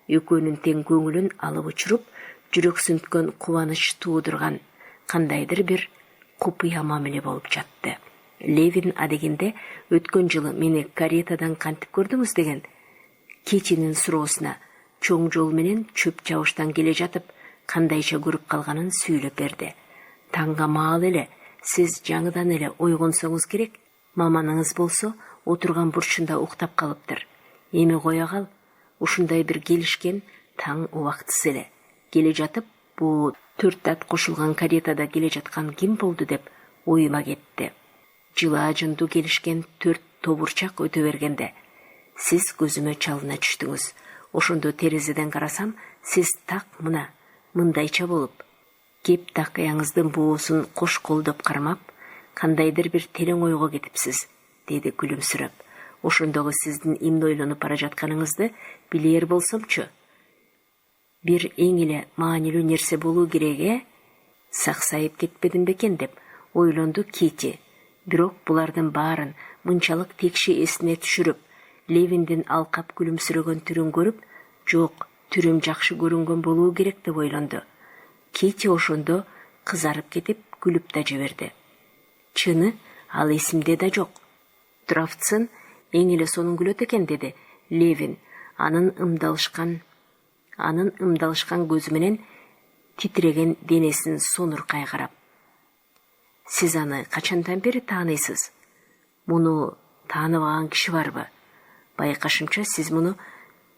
Speaker 1: экөөнүн тең көңүлүн алып учуруп, жүрөк сүнткөн кубаныч туудурган кандайдыр бир купуя мамиле болуп жатты. Левин адегенде өткөн жылы мени каретадан кантип көрдүңүз деген Китинин суроосуна чоң жол менен чөп чабыштан келе жатып кандайча көрүп калганын сүйлөп берди. Таңга маал эле сиз жаңыдан эле ойгонсоңуз керек. Маманыңыз болсо отурган бурчунда уктап калыптыр. Эми кое кал, ушундай бир келишкен таң убактысы эле. Келе жатып, бу 4 ат кошулган каретада келе жаткан ким болду деп оюма кетти. Жылаа-жынду келишкен 4 тобурчак өтө бергенде сиз көзүмө чалына түштүңүз. Ошондо терезеден карасам, сиз так мындайча болуп, кеп такаяңыздын боосун кош колдоп кармап, кандайдыр бир терең ойго кетипсиз, деди күлүмсүрөп. Ошондогу сиздин эмне ойлонуп бара жатканыңызды билер болсомчу. Бир эң эле маанилүү нерсе болуу керек, саксайып кетпедим бекен деп ойлонду Кити. Бирок булардын баарын мынчалык текши эсине түшүрүп, Левиндин алкап күлүмсүрөгөн түрүн көрүп, жок, түрүм жакшы көрүнгөн болуу керек деп ойлонду. Кити ошондо кызарып кетип, күлүп да жиберди. Чыны, ал эсимде да жок. Травцын эң эле сонун күлөт экен, деди Левин, анын ымдалышкан көзү менен титиреген денесин сонуркай карап. Сиз аны качандан бери тааныйсыз? Муну тааныбаган киши барбы? Байкашымча, сиз муну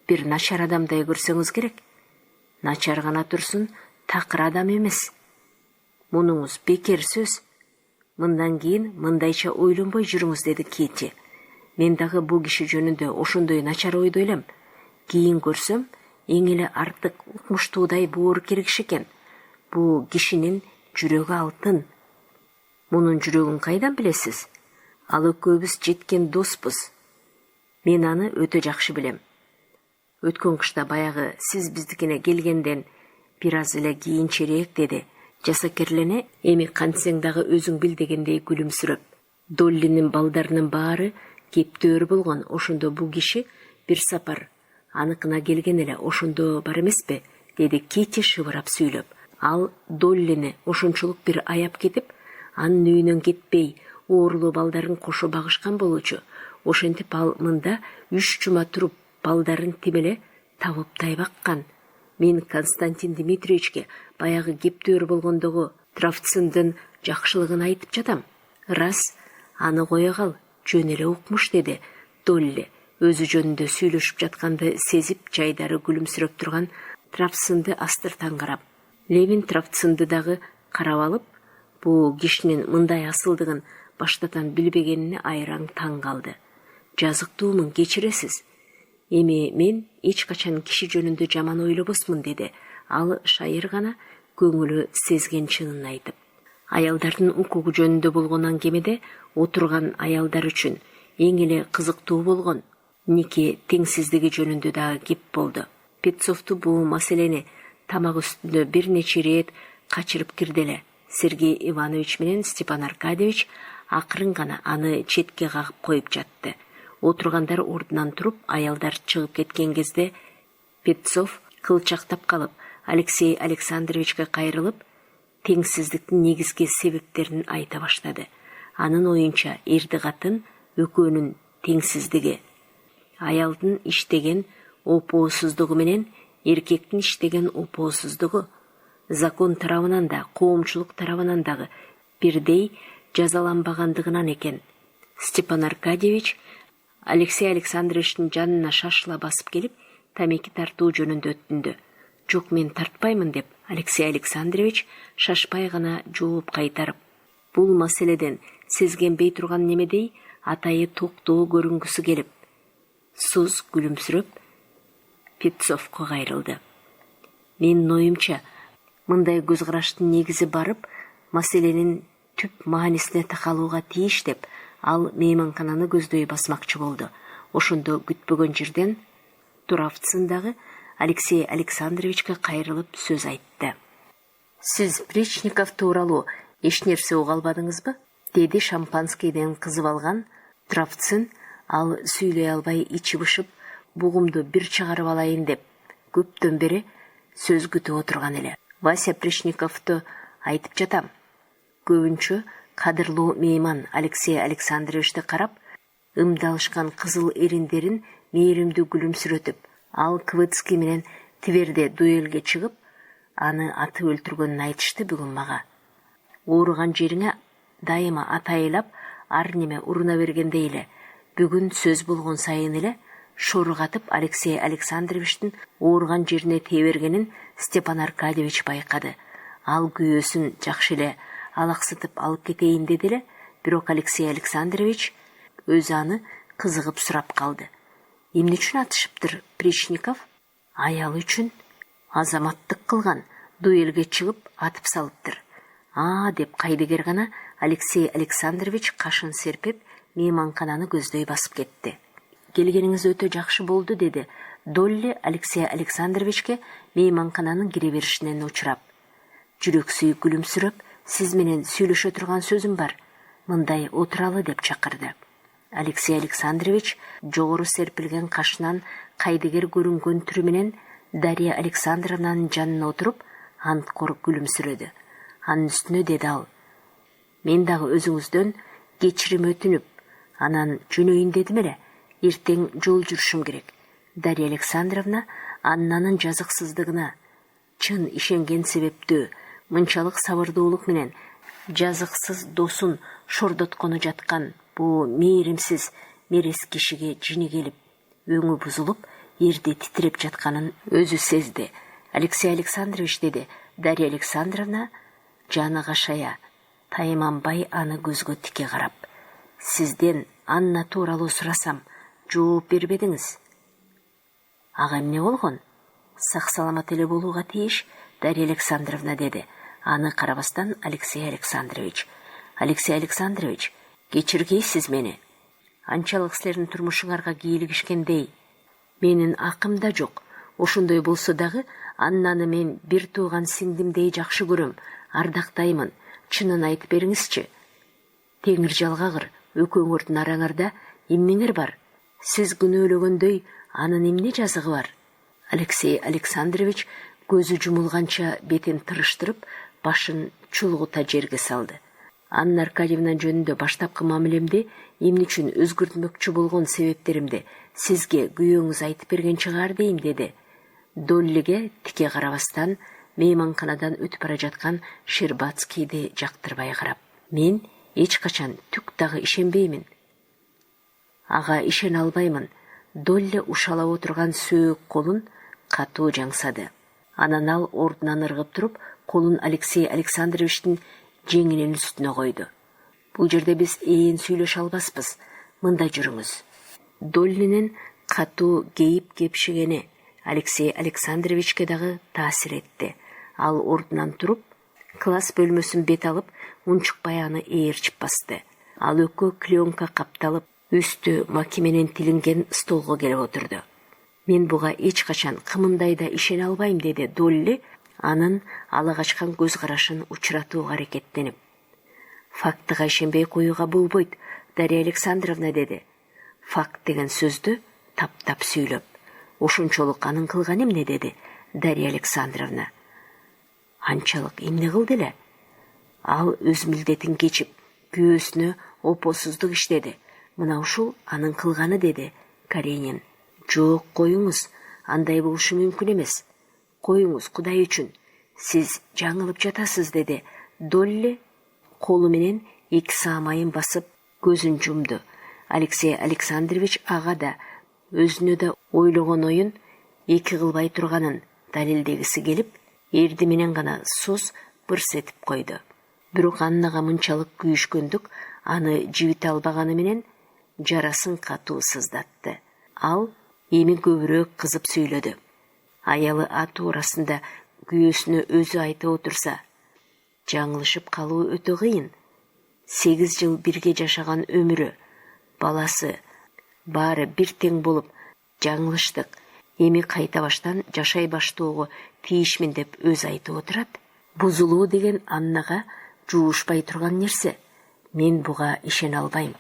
Speaker 1: бир начар адамдай көрсөңүз керек. Начар гана турсун, такыр адам эмес. Мунуңуз бекер сөз. Мындан кийин мындайча ойлонбой жүрүңүз, деди Кити. Мен дагы бул киши жөнүндө ошондой начар ойдо элем. Кийин көрсөм, эң эле артык укмуштуудай боор киргиш экен. Бул кишинин жүрөгү алтын. Мунун жүрөгүн кайдан билесиз? Ал экөөбүз жеткен доспуз. Мен аны өтө жакшы билем. Өткөн кышта баягы сиз биздикине келгенден бир аз эле кийинчерээк, деди жасакерлене, эми кантсең дагы өзүң бил дегендей күлүмсүрөп. Доллинин балдарынын баары кептөөр болгон. Ошондо бул киши бир сапар аныкына келген эле, ошондо бар эмеспи, деди Кити шыбырап сүйлөп. Ал Доллини ошончолук бир аяп кетип, анын үйүнөн кетпей, оорулуу балдарын кошо багышкан болчу. Ошентип ал мында 3 жума туруп, балдарын тимеле табыптай баккан. Мен Константин Дмитриевичке баягы кептөөр болгондогу Травцындын жакшылыгын айтып жатам. Рас, аны кое кал, жөн эле укмуш, деди Долли. Өзү жөнүндө сүйлөшүп жатканды сезип, жайдары күлүмсүрөп турган Травцынды астыртан карап. Левин Травцынды дагы карап алып, бул кишинин мындай асылдыгын баштатан билбегенине айраң таң калды. Жазыктуумун, кечиресиз. Эми мен эч качан киши жөнүндө жаман ойлобосмун, деди ал шайыр гана көңүлү сезген чынын айтып. Аялдардын укугу жөнүндө болгон аңгемеде отурган аялдар үчүн эң эле кызыктуу болгон нике теңсиздиги жөнүндө дагы кеп болду. Петцовду бул маселени тамак үстүндө бир нече ирет качырып кирди эле. Сергей Иванович менен Степан Аркадьевич акырын гана аны четке кагып коюп жатты. Отургандар ордунан туруп, аялдар чыгып кеткен кезде Петцов кылчактап калып, Алексей Александровичке кайрылып, теңсиздиктин негизги себептерин айта баштады. Анын оюнча, эрди катын экөөнүн теңсиздиги, аялдын иштеген опоосуздугу менен эркектин иштеген опоосуздугу закон тарабынан да, коомчулук тарабынан дагы бирдей жазаланбагандыгынан экен. Степан Аркадьевич Алексей Александровичтин жанына шашыла басып келип, тамеки тартуу жөнүндө өтүндү. Жок, мен тартпаймын, деп Алексей Александрович шашпай гана жооп кайтарып, бул маселеден сезгенбей турган немедей атайы токтоо көрүнгүсү келип, суз күлүмсүрөп Петцовко кайрылды. Менин оюмча, мындай көз караштын негизи барып, маселенин түп маанисине такалууга тийиш, деп ал мейманкананы көздөй басмакчы болду. Ошондо күтпөгөн жерден Туравцындагы Алексей Александровичке кайрылып сөз айтты. Сиз Пречников тууралуу эч нерсе уга албадыңызбы? Деди шампанскийден кызып алган Туравцын. Ал сүйлөй албай ичи бышып, бугумду бир чыгарып алайын деп көптөн бери сөз күтүп отурган эле. Вася Пречниковду айтып жатам. Көбүнчө кадырлуу мейман Алексей Александровичти карап, ымдалышкан кызыл эриндерин мээримдүү күлүмсүрөтүп, ал Квыцкий менен Тверде дуэлге чыгып, аны атып өлтүргөнүн айтышты бүгүн мага. ооруган жериңе дайыма атайылап ар неме уруна бергендей эле бүгүн сөз болгон сайын эле шорugатып Алексей Александровичтин ооруган жерине тие бергенин Степан Аркадьевич байкады. Ал күйөөсүн жакшы эле алаксытып алып кетейин деди эле, бирок Алексей Александрович өзү аны кызыгып сурап калды. Эмне үчүн атышыптыр Причников? Аялы үчүн. Азаматтык кылган, дуэлге чыгып атып салыптыр. Деп кайдыгер гана Алексей Александрович кашын серпип, мейманкананы көздөй басып кетти. Келгениңиз өтө жакшы болду, деди Долли Алексей Александровичке мейманкананын кире беришинен учурап. Жүрөксүй күлүмсүрөп, сиз менен сүйлөшө турган сөзүм бар. Мындай отуралы деп чакырды. Алексей Александрович жогору серпилген кашынан кайдыгер көрүнгөн түрү менен Дарья Александровнанын жанына отуруп, анткор күлүмсүрөдү. Анын үстүнө деди ал: мен дагы өзүңүздөн кечирим өтүнүп, анан жөнөйүн дедим эле. Эртең жол жүрүшүм керек. Дарья Александровна Аннанын жазыксыздыгына чын ишенген себептүү мынчалык сабырдуулук менен жазыксыз досун шордоткону жаткан бул мээримсиз мерес кишиге жини келип, өңү бузулуп, эрди титиреп жатканын өзү сезди. Алексей Александрович, деди Дарья Александровна, жаны кашая, тайманбай аны көзгө тике карап. Сизден Анна тууралуу сурасам, жооп бербедиңиз. Ага эмне болгон? Сак саламат эле болууга тийиш, Дарья Александровна, деди. Аны карабастан Алексей Александрович. Алексей Александрович, кечиргейсиз мени. Анчалык силердин турмушуңарга кийлигишкендей менин акым да жок. Ошондой болсо дагы Аннаны мен бир тууган сиңдимдей жакшы көрөм, ардактаймын. Чынын айтып бериңизчи. Теңир жалгагыр, экөөңөрдүн араңарда эмнеңер бар? Сиз күнөөлөгөндөй анын эмне жазыгы бар? Алексей Александрович көзү жумулганча бетин тырыштырып, башын чулгута жерге салды. Анна Аркадьевна жөнүндө баштапкы мамилемди эмне үчүн өзгөртмөкчү болгон себептеримди сизге күйөөңүз айтып берген чыгар дейм, деди. Доллиге тике карабастан мейманканадан өтүп бара жаткан Щербацкийди жактырбай карап. Мен эч качан түк дагы ишенбеймин. Ага ишене албаймын. Долли ушалап отурган сөөк колун катуу жаңсады. Анан ал ордунан ыргып туруп, колун Алексей Александровичтин жеңинин үстүнө койду. Бул жерде биз ээн сүйлөшө албаспыз. Мында жүрүңүз. Доллинин катуу кейип кепшигени Алексей Александровичке дагы таасир этти. Ал ордунан туруп, класс бөлмөсүн бет алып, унчукпай аны ээрчип басты. Ал өккө клеенка капталып, үстү маки менен тилинген столго келип отурду. Мен буга эч качан кымындай да ишене албайм, деди Долли, анын ала качкан көз карашын учуратууга аракеттенип. Фактыга ишенбей коюуга болбойт, Дарья Александровна, деди. Факт деген сөздү таптап сүйлөп. Ошончолук анын кылганы эмне, деди Дарья Александровна. Анчалык эмне кылды эле? Ал өз милдетин кечип, күйөөсүнө опосуздук иштеди. Мына ушул анын кылганы, деди Каренин. Жок, коюңуз, андай болушу мүмкүн эмес. Коюңуз, Кудай үчүн. Сиз жаңылып жатасыз, деди Долли, колу менен эки саамайын басып көзүн жумду. Алексей Александрович ага да өзүнө да ойлогон оюн эки кылбай турганын далилдегиси келип, эрди менен гана сус бырс этип койду. Бирок Аннага мынчалык күйүшкөндүк аны жибите албаганы менен жарасын катуу сыздатты. Ал эми көбүрөөк кызып сүйлөдү. Аялы ат туурасында күйөөсүнө өзү айтып отурса, жаңылышып калуу өтө кыйын. 8 жыл бирге жашаган өмүрү, баласы, баары бир тең болуп, жаңылыштык. Эми кайта баштан жашай баштоого тийишмин деп өзү айтып отурат. Бузулуу деген Аннага жуушпай турган нерсе. Мен буга ишене албайм.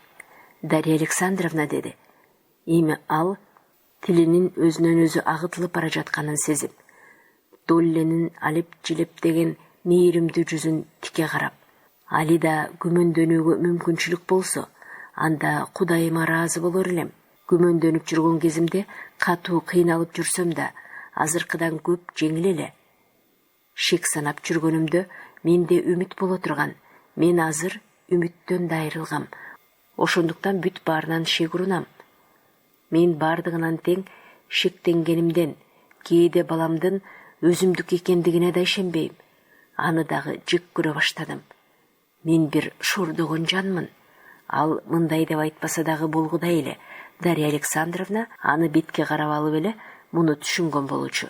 Speaker 1: Дарья Александровна, деди. Эми ал тилинин өзүнөн өзү агытылып бара жатканын сезип, Долленин алип жилеп деген мээримдүү жүзүн тике карап, али да күмөндөнүүгө мүмкүнчүлүк болсо, анда Кудайыма ыраазы болор элем. Күмөндөнүп жүргөн кезимде катуу кыйналып жүрсөм да, азыркыдан көп жеңил эле. Шек санап жүргөнүмдө менде үмүт боло турган. Мен азыр үмүттөн да айрылгам. Ошондуктан бүт баарынан шек урунам. Мен бардыгынан тең шектенгенимден, кээде баламдын өзүмдүк экендигине да ишенбейм. Аны дагы жек көрө баштадым. Мен бир шордогон жанмын. Ал мындай деп айтпаса дагы болгудай эле. Дарья Александровна аны бетке карап алып эле муну түшүнгөн болчу.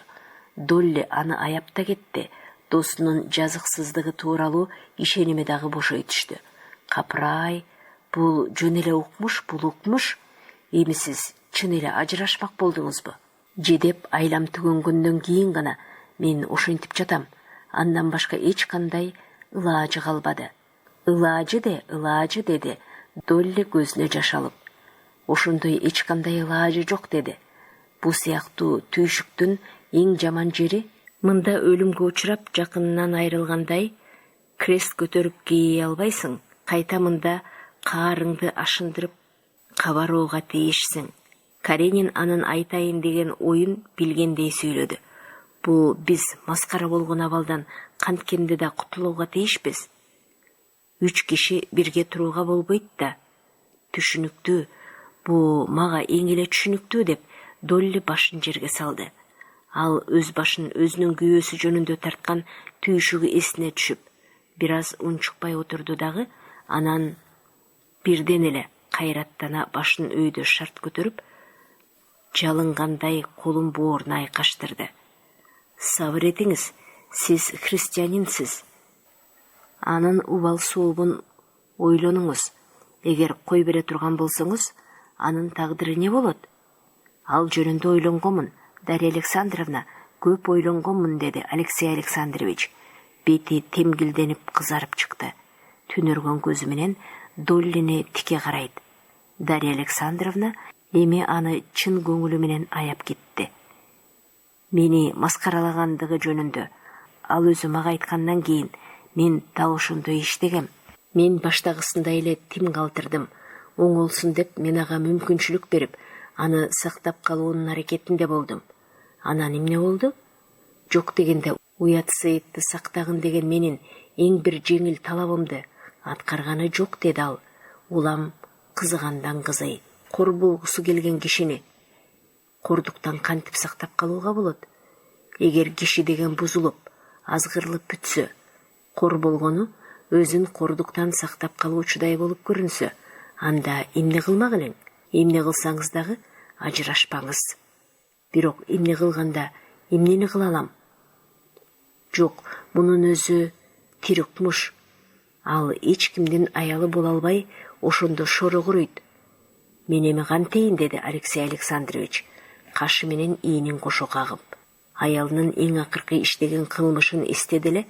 Speaker 1: Долли аны аяп да кетти. Досунун жазыксыздыгы тууралуу ишеними дагы бошой түштү. Капырай, бул жөн эле укмуш, бул укмуш. Эми сиз чын эле ажырашмак болдуңузбу? Же деп айлам түгөнгөндөн кийин гана мен ошентип жатам. Андан башка эч кандай ылаажы калбады. Ылаажы деди Долли көзүнө жаш алып. Ошондой эч кандай ылаажы жок деди. Бул сыяктуу түйшүктүн эң жаман жери мында өлүмгө учурап жакынынан айрылгандай крест көтөрүп кие албайсың. Кайта мында каарыңды ашындырып кабароого тийишсиң. Каренин анын айтайын деген оюн билгендей сүйлөдү. Бул биз маскара болгон абалдан канткенде да кутулууга тийишпиз. 3 киши бирге турууга болбойт да. Түшүнүктүү, бул мага эң эле түшүнүктүү деп Долли башын жерге салды. Ал өз башын өзүнүн күйөөсү жөнүндө тарткан түйшүгү эсине түшүп, бир аз унчукпай отурду дагы, анан бирден эле кайраттана башын өйдө шарт көтөрүп, жалынгандай колун бооруна айкаштырды. Сабыр этиңиз, сиз христианинсиз. Анын убал сообун ойлонуңуз. Эгер кой бере турган болсоңуз, анын тагдыры не болот? Ал жөнүндө ойлонгонмун, Дарья Александровна, көп ойлонгонмун, деди Алексей Александрович. Бети темгилденип кызарып чыкты. Түнөргөн көзү менен Доллини тике карайт. Дарья Александровна эми аны чын көңүлү менен аяп кетти. Мени маскаралагандыгы жөнүндө ал өзү мага айткандан кийин мен дал ошондой иштегем. Мен баштагысындай эле тим калтырдым. Оңолсун деп мен ага мүмкүнчүлүк берип, аны сактап калуунун аракетинде болдум. Анан эмне болду? Жок дегенде уят сыйытты сактагын деген менин эң бир жеңил талабымды аткарганы жок, деди ал. Улам кызыгандан кызый. Кор болгусу келген кишини кордуктан кантип сактап калууга болот? Эгер киши деген бузулуп, азгырылып бүтсө, кор болгону өзүн кордуктан сактап калуучудай болуп көрүнсө, анда эмне кылмак элең? Эмне кылсаңыз дагы ажырашпаңыз. Бирок эмне кылганда эмнени кыла алам? Жок, мунун өзү тирикмуш. Ал эч кимдин аялы боло албай ошондо шоро куруйт. Мен эми кантейин, деди Алексей Александрович, кашы менен иинин кошо кагып. Аялынын эң акыркы иштеген кылмышын эстеди эле.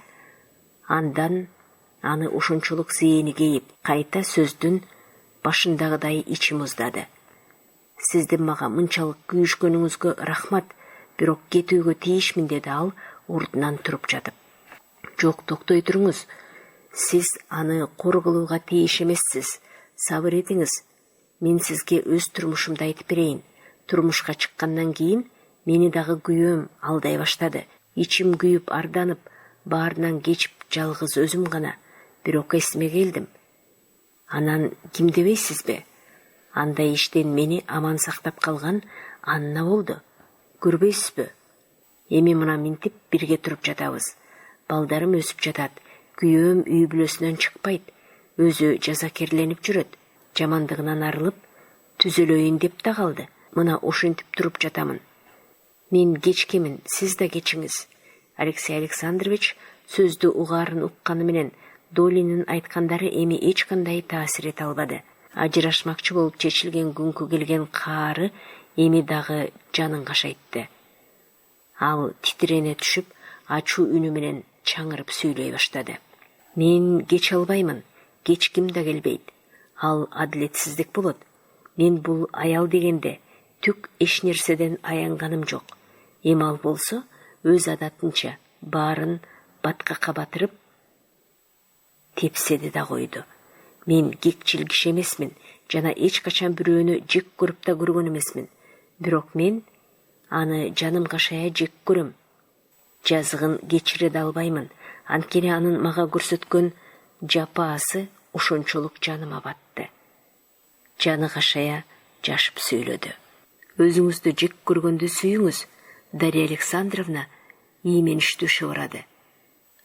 Speaker 1: Андан аны ошончолук зээни кейип, кайта сөздүн башындагыдай ичи муздады. Сиздин мага мынчалык күйүшкөнүңүзгө рахмат, бирок кетүүгө тийишмин, деди ал ордунан туруп жатып. Жок, токтой туруңуз. Сиз аны кор кылууга тийиш эмессиз. Сабыр этиңиз. Мен сизге өз турмушумду айтып берейин. Турмушка чыккандан кийин мени дагы күйөөм алдай баштады. Ичим күйүп арданып, баарынан кечип жалгыз өзүм гана. Бирок эсиме келдим. Анан ким дебейсизби? Андай иштен мени аман сактап калган Анна болду. Көрбөйсүзбү? Эми мына минтип бирге туруп жатабыз. Балдарым өсүп жатат. Күйөөм үй бүлөсүнөн чыкпайт. Өзү жазакерленип жүрөт. Жамандыгынан арылып, түзөлөйүн деп да калды. Мына ошентип туруп жатамын. Мен кечкемин, сиз да кечиңиз. Алексей Александрович сөздү угаарын укканы менен Долинин айткандары эми эч кандай таасир эте албады. Ажырашмакчы болуп чечилген күнгө келген каары эми дагы жанын кашайтты. Ал титирене түшүп, ачуу үнү менен чаңырып сүйлөй баштады. Мен кече албаймын, кеч ким да келбейт. Ал адилетсиздик болот. Мен бул аял дегенде түк эч нерседен аянганым жок. Эми ал болсо өз адатынча баарын баткакка батырып тепседи да койду. Мен кекчил киши эмесмин жана эч качан бирөөнү жек көрүп да көргөн эмесмин. Бирок мен аны жаным кашая жек көрөм. Жазыгын кечире да албаймын. Анткени анын мага көрсөткөн жапаасы ошончолук жаныма батты. Жаны кашая жашып сүйлөдү. Өзүңүздү жек көргөндү сүйүңүз, Дарья Александровна иймеништүү шыбырады.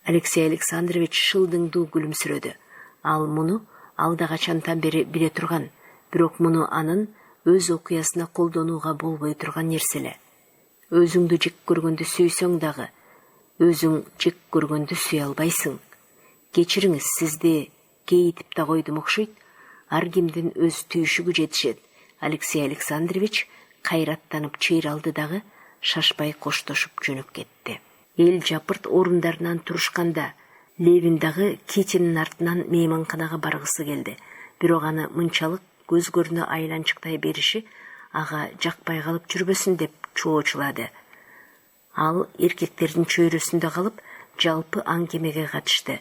Speaker 1: Алексей Александрович шылдыңдуу күлүмсүрөдү. Ал муну алда качантан бери биле турган, бирок муну анын өз окуясына колдонууга болбой турган нерселе. Өзүңдү жек көргөндү сүйсөң дагы, өзүң жек көргөндү сүйө албайсың. Кечириңиз, сизди кейитип да койдум окшойт. Ар кимдин өз түйшүгү жетишет. Алексей Александрович кайраттанып чыйыр алды дагы шашпай коштошуп жөнөп кетти. Эл жапырт орундарынан турушканда Левин дагы Китинин артынан мейманканага баргысы келди. Бирок аны мынчалык көз көрүнө айланчыктай бериши ага жакпай калып жүрбөсүн деп чоочулады. Ал эркектердин чөйрөсүндө калып жалпы аңгемеге катышты.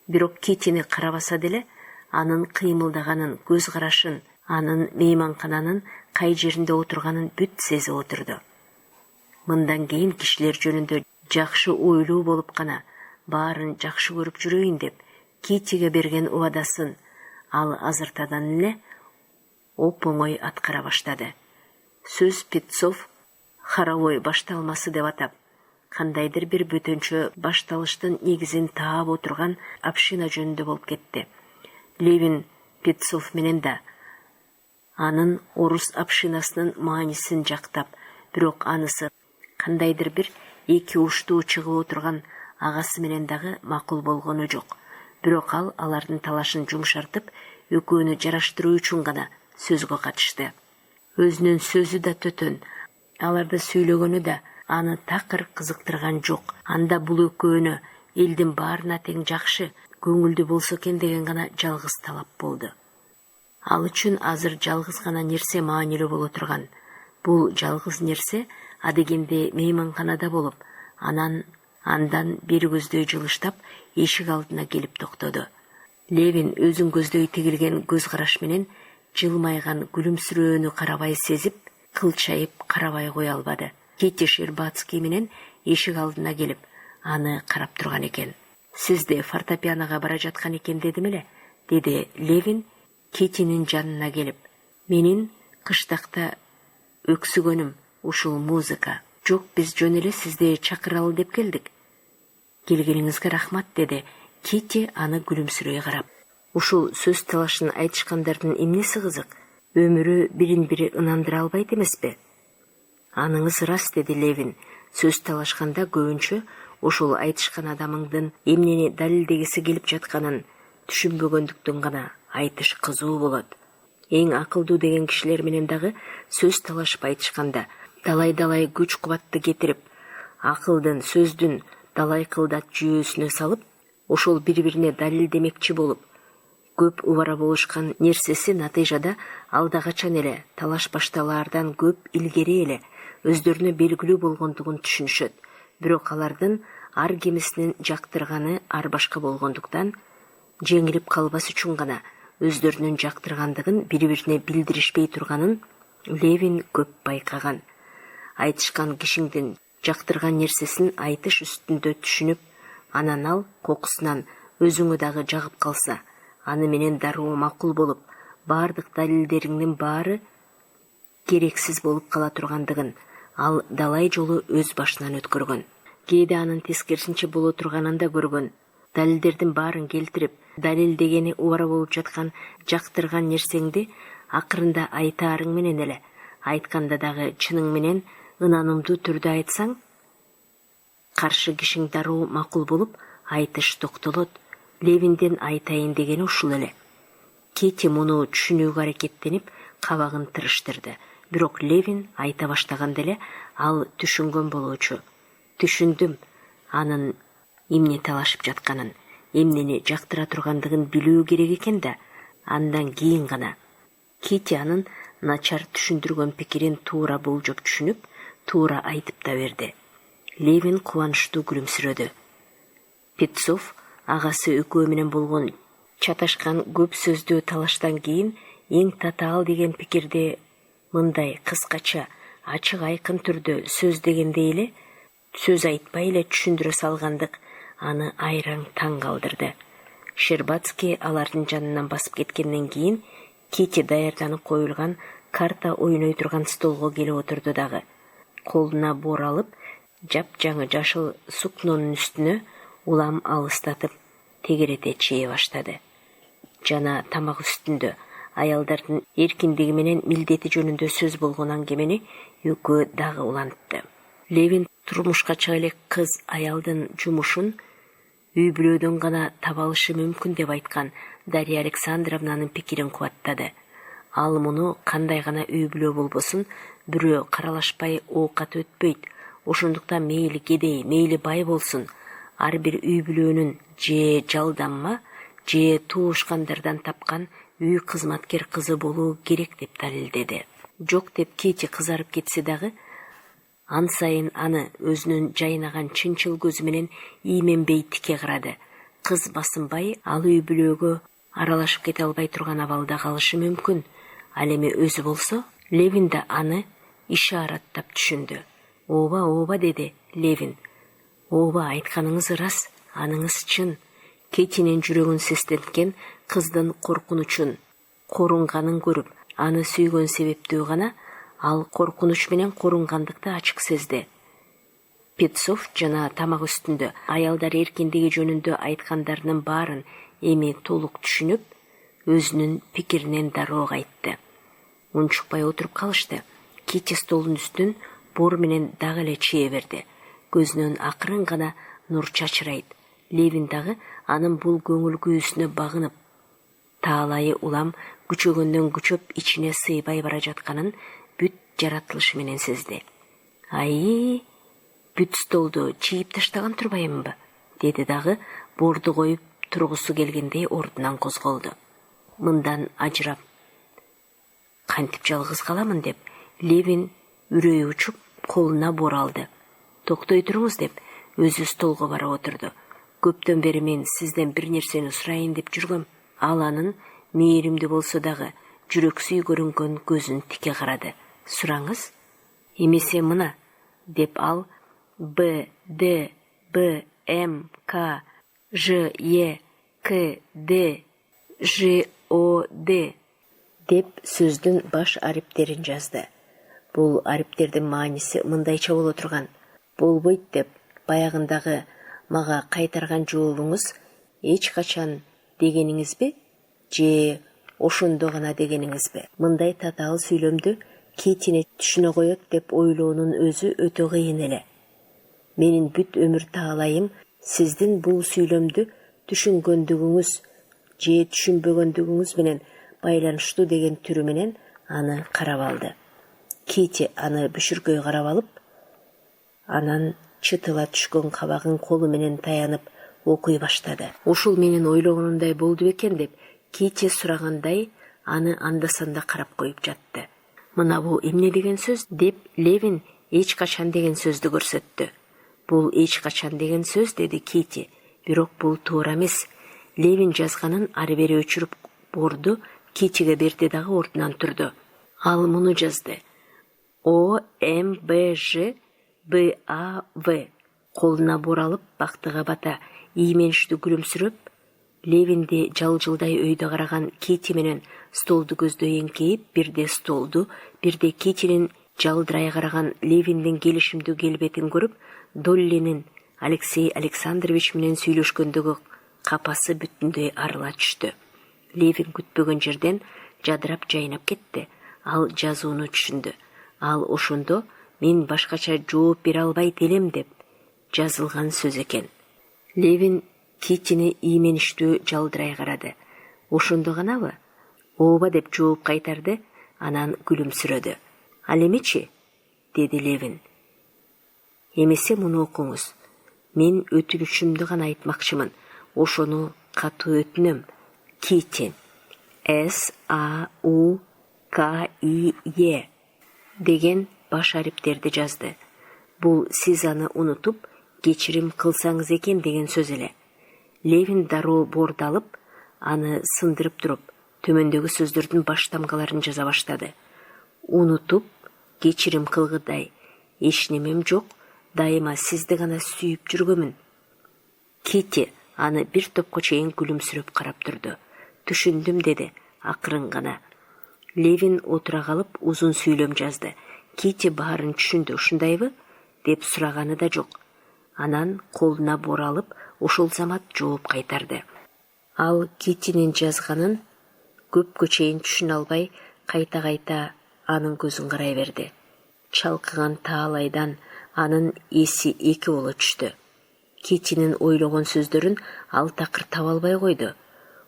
Speaker 1: Бирок Китини карабаса деле анын кыймылдаганын, көз карашын, анын мейманкананын кай жеринде отурганын бүт сезип отурду. Мындан кийин кишилер жөнүндө жакшы ойлуу болуп гана баарын жакшы көрүп жүрөйүн деп Китиге берген убадасын ал азыртадан эле оп-оңой аткара баштады. Сөз Петцов хоровой башталмасы деп атап, кандайдыр бир бөтөнчө башталыштын негизин таап отурган община жөнүндө болуп кетти. Левин Петцов менен да анын орус общинасынын маанисин жактап, бирок анысы кандайдыр бир эки уштуу чыгып отурган агасы менен дагы макул болгону жок. Бирок ал алардын талашын жумшартып, экөөнү жараштыруу үчүн гана сөзгө катышты. Өзүнүн сөзү да төтөн, аларды сүйлөгөнү да аны такыр кызыктырган жок. Анда бул экөөнү элдин баарына тең жакшы, көңүлдүү болсо экен деген гана жалгыз талап болду. Ал үчүн азыр жалгыз гана нерсе маанилүү боло турган. Бул жалгыз нерсе адегенде мейманканада болуп, андан бери көздөй жылыштап эшик алдына келип токтоду. Левин өзүн көздөй тигилген көз караш менен жылмайган күлүмсүрөөнү карабай сезип, кылчайып карабай кое албады. Кити Щербацкий менен эшик алдына келип, аны карап турган экен. Сизди фортепианога бара жаткан экен дедим эле, деди Левин Китинин жанына келип. Менин кыштакта өксүгөнүм ушул музыка. Жок, биз жөн эле сизди чакыралы деп келдик. Келгениңизге рахмат, деди Кити аны күлүмсүрөй карап. Ушул сөз талашын айтышкандардын эмнеси кызык? Өмүрү бирин-бири ынандыра албайт эмеспи? Аныңыз рас, деди Левин. Сөз талашканда көбүнчө ушул айтышкан адамыңдын эмнени далилдегиси келип жатканын түшүнбөгөндүктөн гана айтыш кызуу болот. Эң акылдуу деген кишилер менен дагы сөз талашып айтышканда далай-далай күч-кубатты кетирип, акылдын, сөздүн далай кылдат жүйөсүнө салып, ошол бири-бирине далилдемекчи болуп, көп убара болушкан нерсеси натыйжада алда качан эле талаш башталаардан көп илгери эле өздөрүнө белгилүү болгондугун түшүнүшөт. Бирок алардын ар кимисинин жактырганы ар башка болгондуктан жеңилип калбас үчүн гана өздөрүнүн жактыргандыгын бири-бирине билдиришпей турганын Левин көп байкаган. Айтышкан кишиңдин жактырган нерсесин айтыш үстүндө түшүнүп, анан ал кокусунан өзүңө дагы жагып калса, аны менен дароо макул болуп, баардык далилдериңдин баары керексиз болуп кала тургандыгын ал далай жолу өз башынан өткөргөн. Кээде анын тескерисинче боло турганын да көргөн. Далилдердин баарын келтирип, далилдегени убара болуп жаткан жактырган нерсеңди акырында айтаарың менен эле, айтканда дагы чының менен ынанымдуу түрдө айтсаң, каршы кишиң дароо макул болуп, айтыш токтолот. Левиндин айтайын дегени ушул эле. Кити муну түшүнүүгө аракеттенип, кабагын тырыштырды. Бирок Левин айта баштаганда эле ал түшүнгөн болуучу. Түшүндүм, анын эмне талашып жатканын, эмнени жактыра тургандыгын билүү керек экен да, андан кийин гана. Кити анын начар түшүндүргөн пикирин туура болжоп түшүнүп, туура айтып да берди. Левин кубанычтуу күлүмсүрөдү. Петцов агасы экөө менен болгон чаташкан көп сөздүү талаштан кийин эң татаал деген пикирди мындай кыскача, ачык айкын түрдө сөз дегендей эле, сөз айтпай эле түшүндүрө салгандык аны айраң таң калтырды. Щербацкий алардын жанынан басып кеткенден кийин Кити даярданып коюлган карта ойной турган столго келип отурду дагы. Колуна бор алып, жапжаңы жашыл сукнонун үстүнө улам алыстатып тегерете чее баштады. Жана тамак үстүндө аялдардын эркиндиги менен милдети жөнүндө сөз болгон аңгемени экөө дагы улантты. Левин турмушка чыга элек кыз аялдын жумушун үй бүлөдөн гана таба алышы мүмкүн деп айткан Дарья Александровнанын пикирин кубаттады. Ал муну кандай гана үй бүлө болбосун бирөө каралашпай оокат өтпөйт. Ошондуктан мейли кедей, мейли бай болсун, ар бир үй бүлөнүн же жалданма, же туушкандардан тапкан үй кызматкер кызы болуу керек деп далилдеди. Жок деп Кити кызарып кетсе дагы, ан сайын аны өзүнүн жайнаган чынчыл көзү менен ийменбей тике карады. Кыз басынбай, ал үй бүлөгө аралашып кете албай турган абалда калышы мүмкүн. Ал эми өзү болсо, Левин да аны ишараттап түшүндү. Ооба деди Левин. Ооба, айтканыңыз ырас, аныңыз чын. Кетинин жүрөгүн сестенткен кыздын коркунучун, корунганын көрүп, аны сүйгөн себептүү гана ал коркунуч менен корунгандыкты ачык сезди. Петцов жана тамак үстүндө аялдар эркиндиги жөнүндө айткандарынын баарын эми толук түшүнүп, өзүнүн пикиринен дароо кайтты. Унчукпай отуруп калышты. Кити столдун үстүн бор менен дагы эле чие берди. Көзүнөн акырын гана нур чачырайт. Левин дагы анын бул көңүл күйүүсүнө багынып, таалайы улам күчөгөндөн күчөп ичине сыйбай бара жатканын бүт жаратылышы менен сезди. Ай, бүт столду чийип таштаган турбаймынбы? Деди дагы борду коюп тургусу келгендей ордунан козголду. Мындан ажырап кантип жалгыз каламын деп Левин үрөйү учуп колуна бор алды. Токтой туруңуз деп өзү столго барып отурду. Көптөн бери мен сизден бир нерсени сурайын деп жүргөм. Ал анын мээримдүү болсо дагы жүрөксүй көрүнгөн көзүн тике карады. Сураңыз? Эмесе мына, деп ал Б, Д, Б, М, К, Ж, Е, К, Д, Ж, О, Д деп сөздүн баш ариптерин жазды. Бул ариптердин мааниси мындайча боло турган. Болбойт деп баягындагы мага кайтарган жообуңуз эч качан дегениңизби, же ошондо гана дегениңизби? Мындай татаал сүйлөмдү Китини түшүнө коет деп ойлоонун өзү өтө кыйын эле. Менин бүт өмүр таалайым сиздин бул сүйлөмдү түшүнгөндүгүңүз же түшүнбөгөндүгүңүз менен байланыштуу деген түрү менен аны карап алды. Кити аны бүшүркөй карап алып, анан чытыла түшкөн кабагын колу менен таянып окуй баштады. Ушул менин ойлогонумдай болду бекен деп Кити сурагандай аны анда-санда карап коюп жатты. Мына бул эмне деген сөз деп Левин эч качан деген сөздү көрсөттү. Бул эч качан деген сөз, деди Кити. Бирок бул туура эмес. Левин жазганын ары бери өчүрүп борду Китиге берди дагы ордунан турду. Ал муну жазды. О, М, Б, Ж, Б, А, В. Колуна бор алып, бактыга бата иймеништүү күлүмсүрөп, Левинди жалжылдай өйдө караган Кити менен столду көздөй эңкейип, бирде столду, бирде Китинин жалдырай караган Левиндин келишимдүү келбетин көрүп, Доллинин Алексей Александрович менен сүйлөшкөндөгү капасы бүтүндөй арыла түштү. Левин күтпөгөн жерден жадырап жайнап кетти. Ал жазууну түшүндү. Ал ошондо мен башкача жооп бере албайт элем деп жазылган сөз экен. Левин Китини иймеништүү жалдырай карады. Ошондо ганабы? Ооба деп жооп кайтарды, анан күлүмсүрөдү. Ал эмечи? Деди Левин. Эмесе муну окуңуз. Мен өтүнүшүмдү гана айтмакчымын. Ошону катуу өтүнөм. Кити. С, А, У, К, И, Е деген баш ариптерди жазды. Бул сиз аны унутуп, кечирим кылсаңыз экен деген сөз эле. Левин дароо борду алып, аны сындырып туруп, төмөндөгү сөздөрдүн баш тамгаларын жаза баштады. Унутуп, кечирим кылгыдай, эч немем жок, дайыма сизди гана сүйүп жүргөмүн. Кити, аны бир топко чейин күлүмсүрөп карап турду. Түшүндүм деди акырын гана. Левин отура калып узун сүйлөм жазды. Кити баарын түшүндү, ушундайбы? Деп сураганы да жок. Анан колуна бор алып, ошол замат жооп кайтарды. Ал Китинин жазганын көпкө чейин түшүнө албай, кайта анын көзүн карай берди. Чалкыган таалайдан анын эси эки боло түштү. Китинин ойлогон сөздөрүн ал такыр таба албай койду.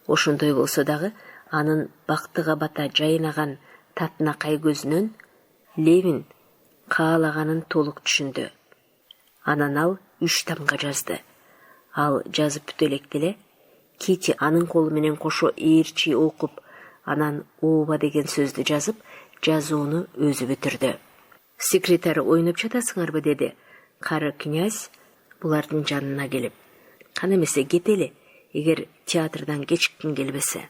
Speaker 1: Ошондой болсо дагы анын бактыга бата жайнаган татынакай көзүнөн Левин каалаганын толук түшүндү. Анан ал 3 тамга жазды. Ал жазып бүтө электе эле Кити анын колу менен кошо ээрчи окуп, анан ооба деген сөздү жазып, жазууну өзү бүтүрдү. Секретарь ойноп жатасыңарбы деди кары князь булардын жанына келип. Кана эмесе кетели, эгер театрдан кечиккиң келбесе.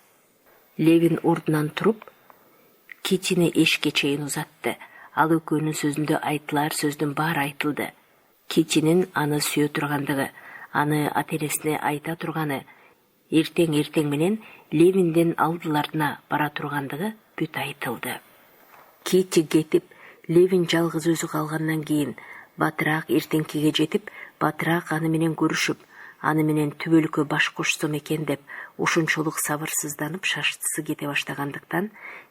Speaker 1: Левин ордунан туруп, Китини эшикке чейин узатты. Ал экөөнүн сөзүндө айтылар сөздүн баары айтылды. Китинин аны сүйө тургандыгы, аны ата-энесине айта турганы, эртең менен Левинден алдыларына бара тургандыгы бүт айтылды. Кити кетип, Левин жалгыз өзү калгандан кийин батыраак эртеңкиге жетип, батыраак аны менен көрүшүп, аны менен түбөлүккө баш кошсом экен деп ошончолук сабырсызданып шашытысы кете баштагандыктан,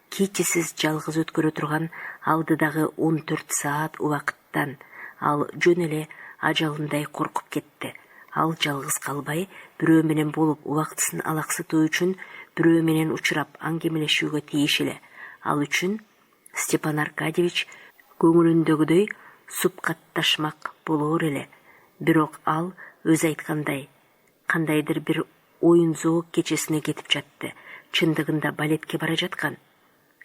Speaker 1: Китисиз жалгыз өткөрө турган алдыдагы 14 саат убакыттан ал жөн эле ажалындай коркуп кетти. Ал жалгыз калбай, бирөө менен болуп убактысын алаксытуу үчүн бирөө менен учурап аңгемелешүүгө тийиш эле. Ал үчүн Степан Аркадьевич көңүлүндөгүдөй супкатташмак болоор эле. Бирок ал өзү айткандай, кандайдыр бир оюн-зоок кечесине кетип жатты. Чындыгында балетке бара жаткан.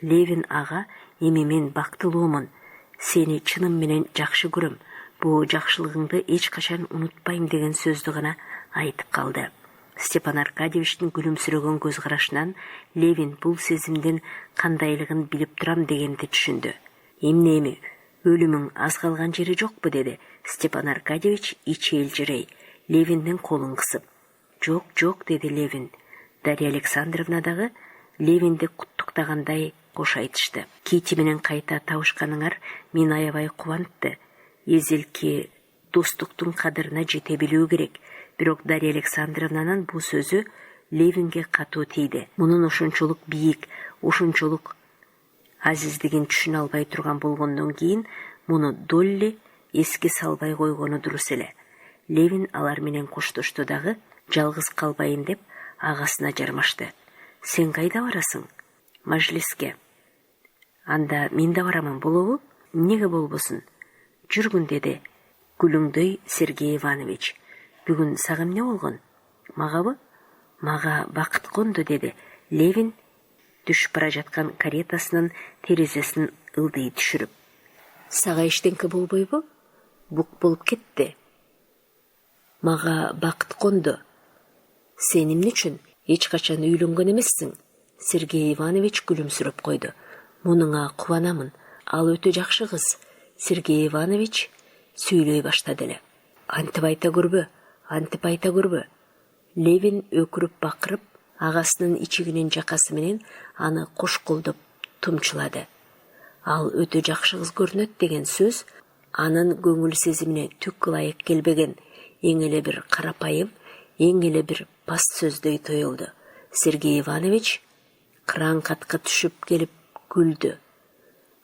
Speaker 1: Левин ага, эми мен бактылуумун. Сени чыным менен жакшы көрөм. Бул жакшылыгыңды эч качан унутпайм деген сөздү гана айтып калды. Степан Аркадьевичтин күлүмсүрөгөн көз карашынан Левин бул сезимдин кандайлыгын билип турам дегенди түшүндү. Эмне, өлүмүң аз калган жери жокпу деди Степан Аркадьевич ичи элжирей, Левиндин колун кысып. Жок деди Левин. Дарья Александровна дагы Левинди куттуктагандай кош айтышты. Кити менен кайта табышканыңар мен аябай кубантты. Эзелки достуктун кадырына жете билүү керек. Бирок Дарья Александровнанын бул сөзү Левинге катуу тийди. Мунун ошончолук бийик, ошончолук азиздигин түшүнө албай турган болгондон кийин муну Долли эске салбай койгону дурус эле. Левин алар менен коштошту дагы, жалгыз калбайын деп агасына жармашты. Сен кайда барасың? Мажлиске. Анда мен да барамын, болобу? Неге болбосун? Жүргүн деди күлүңдөй Сергей Иванович. Бүгүн сага эмне болгон? Магабы? Мага бакыт конду деди Левин түшүп бара жаткан каретасынын терезесин ылдый түшүрүп. Сага эчтеңке болбойбу? Бук болуп кетти. Мага бакыт конду. Сен эмне үчүн эч качан үйлөнгөн эмессиң? Сергей Иванович күлүмсүрөп койду. Мунуңа кубанамын. Ал өтө жакшы кыз. Сергей Иванович сүйлөй баштады эле. Антип айта көрбө. Левин өкүрүп бакырып, агасынын ичигинин жакасы менен аны кош колдоп тумчулады. Ал өтө жакшы кыз көрүнөт деген сөз анын көңүл сезимине түк ылайык келбеген, эң эле бир карапайым, эң эле бир пас сөздөй тоюлду. Сергей Иванович кыраң катка түшүп келип күлдү.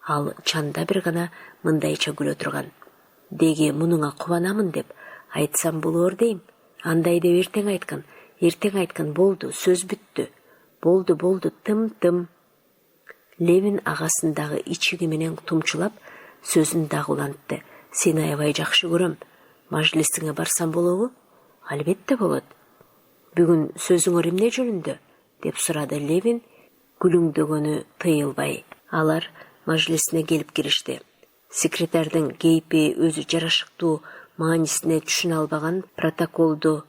Speaker 1: Ал чанда бир гана мындайча күлө турган. Деги мунуңа кубанамын деп айтсам болоор дейм. Андай деп эртең айткан болду, сөз бүттү. Болду, тым. Левин агасын дагы ичиги менен тумчулап, сөзүн дагы улантты. Сени аябай жакшы көрөм. Мажлисиңе барсам болобу? Албетте болот. Бүгүн сөзүңөр эмне жөнүндө? Деп сурады Левин, күлүңдөгөнү тыйылбай. Алар мажлисине келип киришти. Секретардын кейпи өзү жарашыктуу маанисине түшүнө албаган протоколду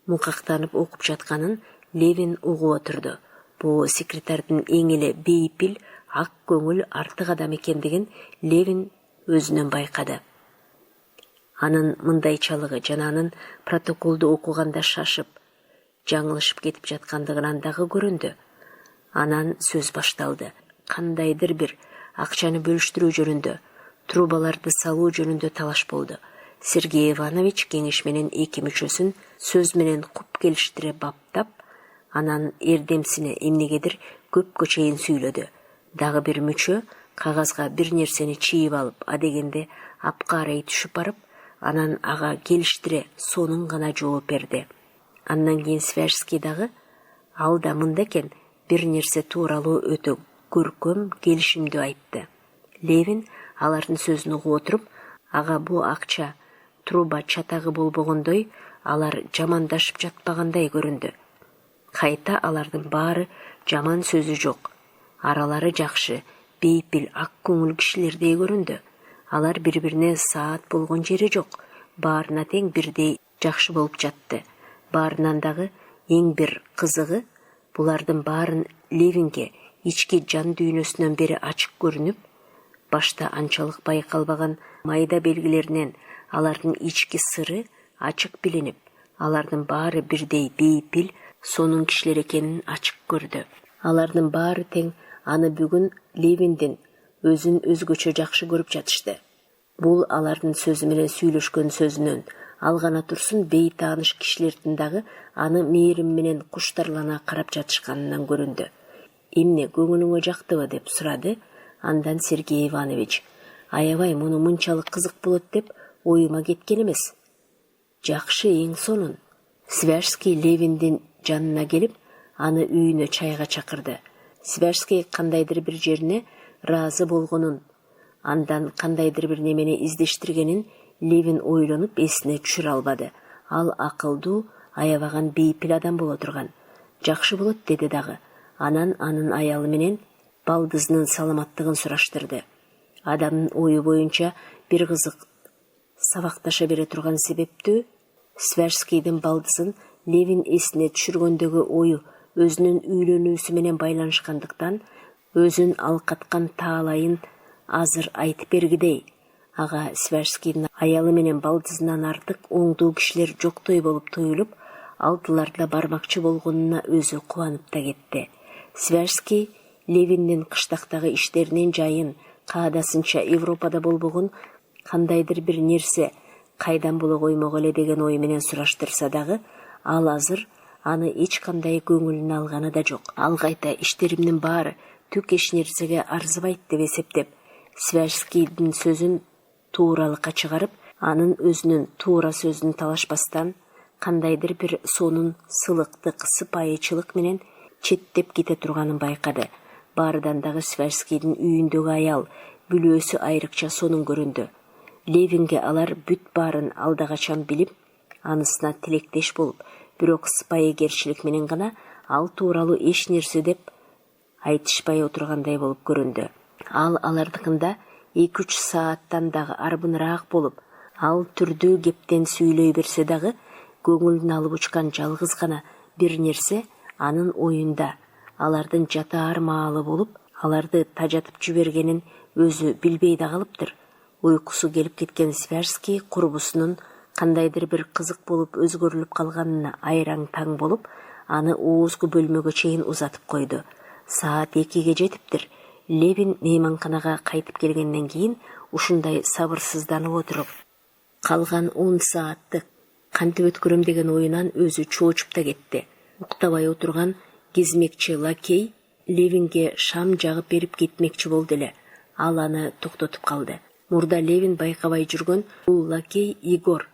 Speaker 1: мукактанып окуп жатканын Левин угуп отурду. Бул секретардын эң эле бейпил, ак көңүл, артык адам экендигин Левин өзүнөн байкады. Анын мындайчалыгы жана анын протоколду окуганда шашып, жаңылышып кетип жаткандыгын андагы көрүндү. Анан сөз башталды. Кандайдыр бир акчаны бөлүштүрүү жөнүндө, трубаларды салуу жөнүндө талаш болду. Сергей Иванович кеңеш менен эки мүчөсүн сөз менен куп келиштире баптап, анан эрдемсине эмнегедир көпкө чейин сүйлөдү. Дагы бир мүчө кагазга бир нерсени чийип алып, адегенде апкарай түшүп барып, анан ага келиштире сонун гана жооп берди. Андан кийин Свяжский дагы ал да мында экен бир нерсе тууралуу өтө көркөм келишимдүү айтты. Левин алардын сөзүн угуп отуруп, ага бу акча труба чатагы болбогондой, алар жамандашып жатпагандай көрүндү. Кайта алардын баары жаман сөзү жок. Аралары жакшы, бейпил, ак көңүл кишилердей көрүндү. Алар бири-бирине саат болгон жери жок. Баарына тең бирдей жакшы болуп жатты. Баарынан дагы эң бир кызыгы, булардын баарын Левинге ички жан дүйнөсүнөн бери ачык көрүнүп, башта анчалык байкалбаган майда белгилеринен алардын ички сыры ачык билинип, алардын баары бирдей бейпил, сонун кишилер экенин ачык көрдү. Алардын баары тең аны бүгүн Левиндин өзүн өзгөчө жакшы көрүп жатышты. Бул алардын сөзү менен сүйлөшкөн сөзүнөн, ал гана турсун бейтааныш кишилердин дагы аны мээрим менен куштарлана карап жатышканынан көрүндү. Эмне, көңүлүңө жактыбы деп сурады андан Сергей Иванович. Аябай муну мынчалык кызык болот деп оюма кеткен эмес. Жакшы, эң сонун. Свяжский Левиндин жанына келип, аны үйүнө чайга чакырды. Свяжский кандайдыр бир жерине ыраазы болгонун, андан кандайдыр бир немени издештиргенин Левин ойлонуп эсине түшүрө албады. Ал акылдуу, аябаган бейпил адам боло турган. Жакшы болот деди дагы. Анан анын аялы менен балдызынын саламаттыгын сураштырды. Адамдын ою боюнча бир кызык сабакташа бере турган себептүү, Свяжскийдин балдызын Левин эсине түшүргөндөгү ою өзүнүн үйлөнүүсү менен байланышкандыктан, өзүн алкаткан таалайын азыр айтып бергидей. Ага Свяжскийдин аялы менен балдызынан артык оңдуу кишилер жоктой болуп туюлуп, алдыларда бармакчы болгонуна өзү кубанып да кетти. Свяжский Левиндин кыштактагы иштеринин жайын, каадасынча Европада болбогон кандайдыр бир нерсе кайдан боло коймок эле деген ой менен сураштырса дагы, ал азыр аны эч кандай көңүлүнө алганы да жок. Ал кайта иштеримдин баары түк эч нерсеге арзыбайт деп эсептеп, Свяжскийдин сөзүн тууралыкка чыгарып, анын өзүнүн туура сөзүн талашпастан, кандайдыр бир сонун сылыктык, сыпайычылык менен четтеп кете турганын байкады. Баарыдан дагы Свяжскийдин үйүндөгү аял, бүлөөсү айрыкча сонун көрүндү. Левинге алар бүт баарын алдагачан билип, анысына тилектеш болуп, бирок сыпайыгерчилик менен гана ал тууралуу эч нерсе деп айтышпай отургандай болуп көрүндү. Ал алардыкында 2-3 сааттан дагы арбыныраак болуп, ал түрдүү кептен сүйлөй берсе дагы, көңүлүн алып учкан жалгыз гана бир нерсе анын оюнда, алардын жатаар маалы болуп, аларды тажатып жибергенин өзү билбей да калыптыр. Уйкусу келип кеткен Свяжский курбусунун кандайдыр бир кызык болуп өзгөрүлүп калганына айраң таң болуп, аны оозгу бөлмөгө чейин узатып койду. Саат 2-ге жетиптир. Левин мейманканага кайтып келгенден кийин ушундай сабырсызданып отуруп, калган 10 саатты кантип өткөрөм деген оюнан өзү чоочуп да кетти. Уктабай отурган кезмекчи лакей Левинге шам жагып берип кетмекчи болду эле. Ал аны токтотуп калды. Мурда Левин байкабай жүргөн бул лакей Егор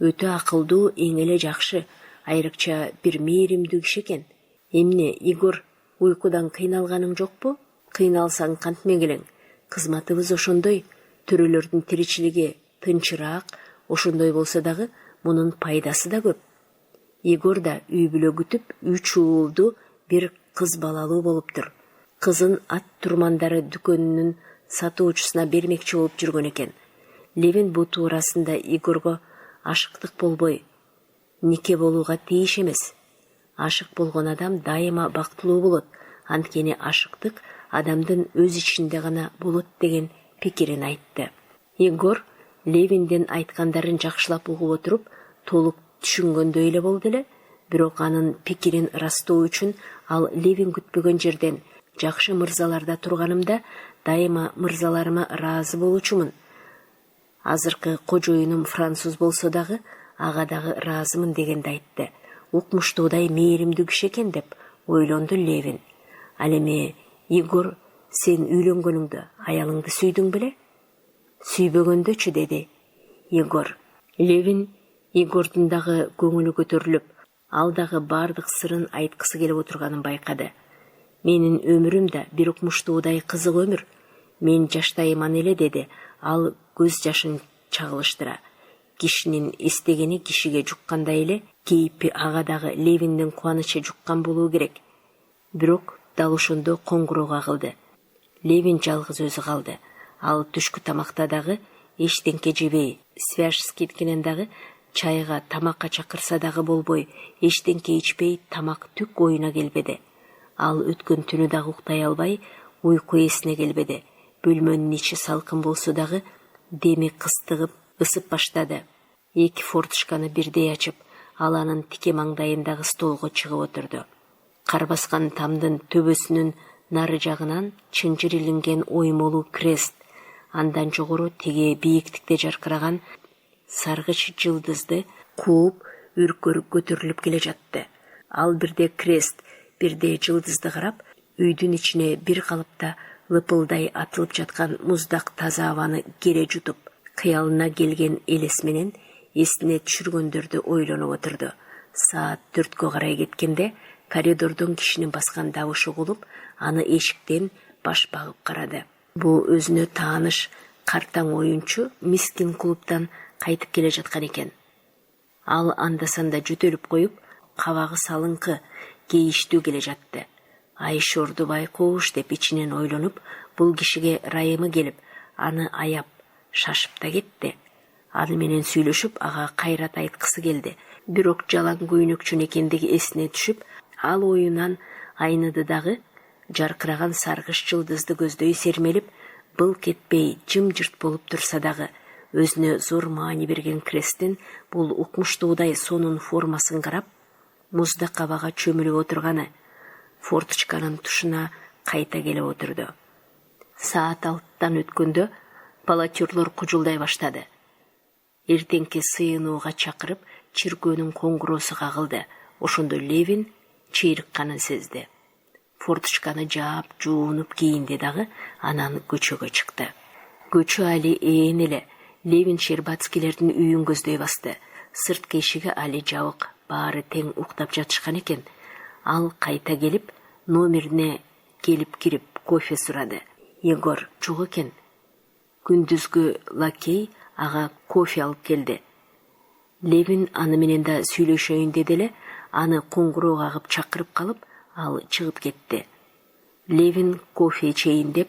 Speaker 1: өтө акылдуу, эң эле жакшы, айрыкча бир мээримдүү киши экен. Эмне, Егор, уйкудан кыйналганың жокпу? Кыйналсаң кантмек элең? Кызматыбыз ошондой, төрөлөрдүн тиричилиги тынчыраак, ошондой болсо дагы мунун пайдасы да көп. Егор да үй бүлө күтүп, 3 уулду бир кыз балалуу болуптур. Кызын ат турмандары дүкөнүнүн сатуучусуна бермекчи болуп жүргөн экен. Левин бу туурасында Егорго ашыктык болбой, нике болууга тийиш эмес. Ашык болгон адам дайыма бактылуу болот, анткени ашыктык адамдын өз ичинде гана болот деген пикирин айтты. Егор Левиндин айткандарын жакшылап угуп отуруп, толук түшүнгөндөй эле болду эле, Бирок анын пикирин ырастоо үчүн ал Левин күтпөгөн жерден жакшы мырзаларда турганымда дайыма мырзаларыма ыраазы болчумун. Азыркы кожоюнум француз болсо дагы ага дагы ыраазымын дегенди айтты. Укмуштуудай мээримдүү киши экен деп ойлонду Левин. Ал эми Егор, сен үйлөнгөнүңдө аялыңды сүйдүң беле? Сүйбөгөндөчү, деди Егор. Левин Егордун дагы көңүлү көтөрүлүп, ал дагы бардык сырын айткысы келип отурганын байкады. Менин өмүрүм да бир укмуштуудай кызык өмүр. Мен жаштайыман эле, деди ал көз жашын чагылыштыра. Кишинин эстегени кишиге жуккандай эле кейипи ага дагы Левиндин кубанычы жуккан болуу керек. Бирок дал ошондо коңгуроо кагылды. Левин жалгыз өзү калды. Ал түшкү тамакта дагы эчтенке жебей, свяжскиткенен дагы чайга, тамакка чакырса дагы болбой, эчтенке ичпей, тамак түк оюна келбеди. Ал өткөн түнү дагы уктай албай, уйку эсине келбеди. Бөлмөнүн ичи салкын болсо дагы деми кыстыгып, ысып баштады. Эки форточканы бирдей ачып, ал анын тике маңдайындагы столго чыгып отурду. Кар баскан тамдын төбөсүнүн нары жагынан чынжыр илинген оймолуу крест, андан жогору теге бийиктикте жаркыраган саргыч жылдызды кууп үркөрүп көтөрүлүп келе жатты. Ал бирде крест, бирде жылдызды карап, үйдүн ичине бир калыпта лыпылдай атылып жаткан муздак таза абаны кере жутуп, кыялына келген элес менен эсине түшүргөндөрдү ойлонуп отурду. Саат 4кө карай кеткенде коридордон кишинин баскан дабышы угулуп, аны эшиктен баш багып карады. Бул өзүнө тааныш картаң оюнчу мискин клубтан кайтып келе жаткан экен. Ал анда-санда жөтөлүп коюп, кабагы салыңкы, кейиштүү келе жатты. Айш Ордубай коош деп ичинен ойлонуп, бул кишиге ырайымы келип, аны аяп, шашып да кетти. Аны менен сүйлөшүп, ага кайрат айткысы келди. Бирок жалаң көйнөкчүн экендиги эсине түшүп, ал оюнан айныды дагы, жаркыраган саргыч жылдызды көздөй сермелип, былк этпей жымжырт болуп турса дагы, өзүнө зор маани берген кресттин бул укмуштуудай сонун формасын карап, муздак абага чөмүлүп отурганы форточканын тушуна кайта келип отурду. Саат 6тан өткөндө полотерлор кужулдай баштады. Эртеңки сыйынууга чакырып, чиркөөнүн коңгуроосу кагылды. Ошондо Левин чыйрыкканын сезди. Форточканы жаап, жуунуп кийинди дагы, анан көчөгө чыкты. Көчө али ээн эле. Левин Щербацкилердин үйүн көздөй басты. Сырткы эшиги али жабык, баары тең уктап жатышкан экен. Ал кайта келип, номерине келип кирип, кофе сурады. Егор жок экен. Күндүзгү лакей ага кофе алып келди. Левин аны менен да сүйлөшөйүн деди эле, аны коңгуроо кагып чакырып калып, ал чыгып кетти. Левин кофе ичейин деп,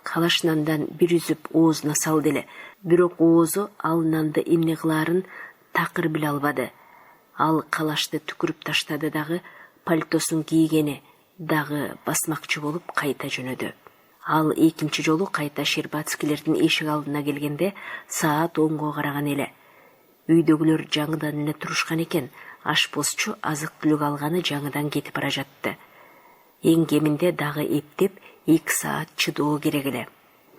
Speaker 1: калаш нандан бир үзүп оозуна салды эле. Бирок оозу ал нанды эмне кылаарын такыр биле албады. Ал калашты түкүрүп таштады дагы, пальтосун кийгени дагы басмакчы болуп кайта жөнөдү. Ал экинчи жолу кайта Щербацкилердин эшик алдына келгенде саат 10го караган эле. Үйдөгүлөр жаңыдан эле турушкан экен. Ашпозчу азык-түлүк алганы жаңыдан кетип бара жатты. Эң кеминде дагы эптеп 2 саат чыдоо керек эле.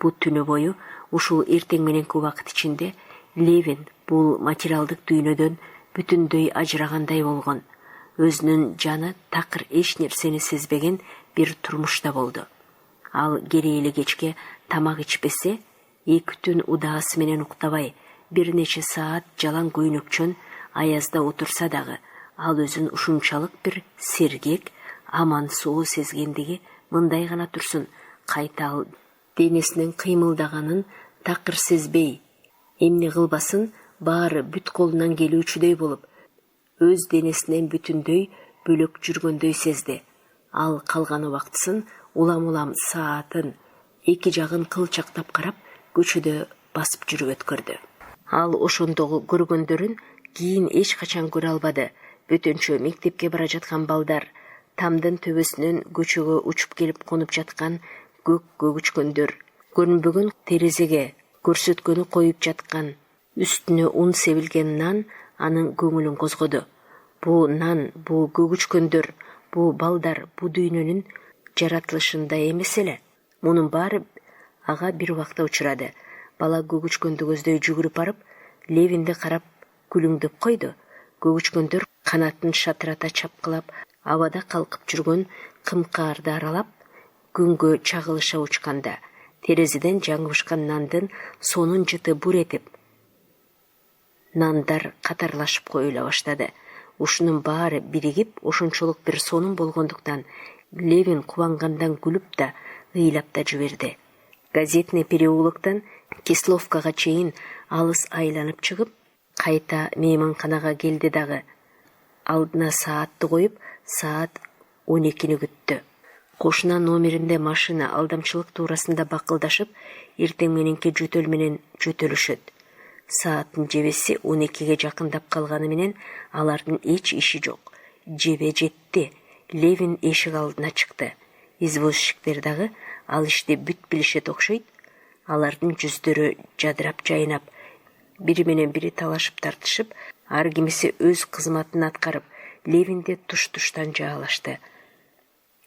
Speaker 1: Бу түнү бою ушул эртең мененки убакыт ичинде Левин бул материалдык дүйнөдөн бүтүндөй ажырагандай болгон. Өзүнүн жаны такыр эч нерсени сезбеген бир турмушта болду. Ал керейли кечке тамак ичпесе, 2 түн удаасы менен уктабай, бир нече саат жалаң көйнөкчөн аязда отурса дагы, ал өзүн ушунчалык бир сергек, аман соо сезгендиги мындай гана турсун, кайта ал денесинин кыймылдаганын такыр сезбей, эмне кылбасын баары бүт колунан келүүчүдөй болуп, өз денесинен бүтүндөй бөлөк жүргөндөй сезди. Ал калган убактысын улам-улам саатын, эки жагын кылчактап карап, көчөдө басып жүрүп өткөрдү. Ал ошондогу көргөндөрүн кийин эч качан көрө албады. Бөтөнчө мектепке бара жаткан балдар, тамдын төбөсүнөн көчөгө учуп келип конуп жаткан көк көгүчкөндөр, көрүнбөгөн терезеге көрсөткөнү коюп жаткан, үстүнө ун себилген нан анын көңүлүн козгоду. Бу нан, бу көгүчкөндөр, бу балдар бу дүйнөнүн жаратылышында эмес эле. Мунун баары ага бир убакта учурады. Бала көгүчкөндү көздөй жүгүрүп барып, Левинди карап күлүңдөп койду. Көгүчкөндөр канатын шатырата чапкылап, абада калкып жүргөн кымкаарды аралап, күнгө чагылыша учканда, терезеден жаңы бышкан нандын сонун жыты бур этип, нандар катарлашып коюла баштады. Ушунун баары биригип, ошончолук бир сонун болгондуктан Левин кубангандан күлүп да, ыйлап да жиберди. Газетный переулоктон Кисловкага чейин алыс айланып чыгып, кайта мейманканага келди дагы. Алдына саатты коюп, саат 12-ни күттү. Кошуна номеринде машина алдамчылык туурасында бакылдашып, эртең мененки жөтөл менен жөтөлүшөт. Сааттын жебеси 12-ге жакындап калганы менен алардын эч иши жок. Жебе жетти. Левин эшик алдына чыкты. Извозчиктер дагы ал ишти бүт билишет окшойт. Алардын жүздөрү жадырап жайнап, бири менен бири талашып тартышып, ар кимиси өз кызматын аткарып, Левинди туш-туштан жаалашты.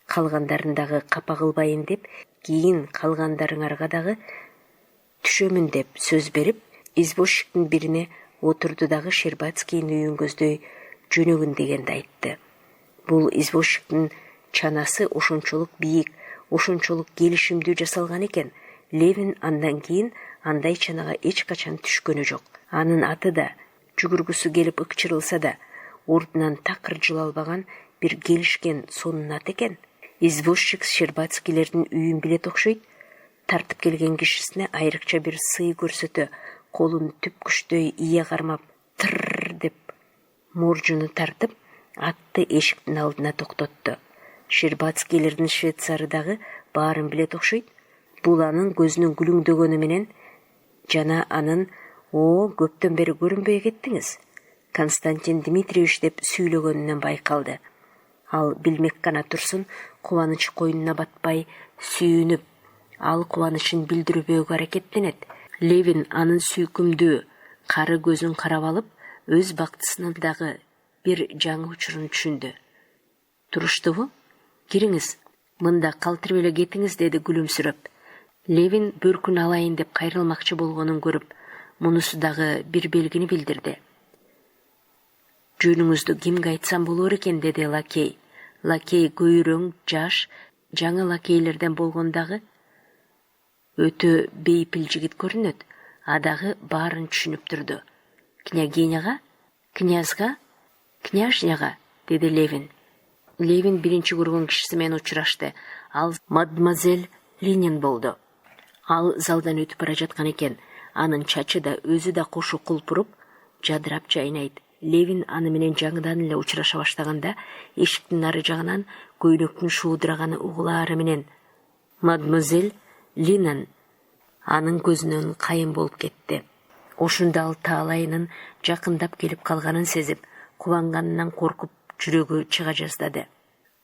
Speaker 1: Калгандарын дагы капа кылбайын деп, кийин калгандарыңарга дагы түшөмүн деп сөз берип, извозчиктин бирине отурду дагы Щербацкийдин үйүн көздөй жөнөгүн дегенди айтты. Бул извозчиктин чанасы ошончолук бийик, ошончолук келишимдүү жасалган экен. Левин андан кийин андай чанага эч качан түшкөнү жок. Анын аты да, жүгүргүсү келип ыкчырылса да, ордунан такыр жыла албаган бир келишкен сонун ат экен. Извозчик Щербацкийлердин үйүн билет окшойт. Тартып келген кишисине айрыкча бир сый көрсөтө, колун түп күчтөй ие кармап, тырррр деп моржуну тартып, атты эшиктин алдына токтотту. Щербацкийлердин швейцары дагы баарын билет окшойт. Бул анын көзүнүн күлүңдөгөнү менен жана анын "О, көптөн бери көрүнбөй кеттиңиз, Константин Дмитриевич" деп сүйлөгөнүнөн байкалды. Ал билмек гана турсун, кубаныч койнуна батпай, сүйүнүп, ал кубанычын билдирбөөгө аракеттенет. Левин анын сүйкүмдүү кары көзүн карап алып, өз бактысынын дагы бир жаңы учурун түшүндү. Туруштубу? Кириңиз, мында калтырып эле кетиңиз, деди күлүмсүрөп. Левин бөркүн алайын деп кайрылмакчы болгонун көрүп, мунусу дагы бир белгини билдирди. Жөнүңүздү кимге айтсам болор экен, деди лакей. Лакей көйрөң, жаш, жаңы лакейлерден болгондагы өтө бейпил жигит көрүнөт. Адагы баарын түшүнүп турду. Княгиняга? Князга? Княжняга? Деди Левин. Левин биринчи көргөн кишиси менен учурашты. Ал мадемуазель Линин болду. Ал залдан өтүп бара жаткан экен. Анын чачы да өзү да кошу кулпуруп, жадырап жайнайт. Левин аны менен жаңыдан эле учураша баштаганда, эшиктин ары жагынан көйнөктүн шуудураганы угулаары менен мадемуазель Линин анын көзүнөн кайын болуп кетти. Ошондо ал таалайынын жакындап келип калганын сезип, кубанганынан коркуп, жүрөгү чыга жаздады.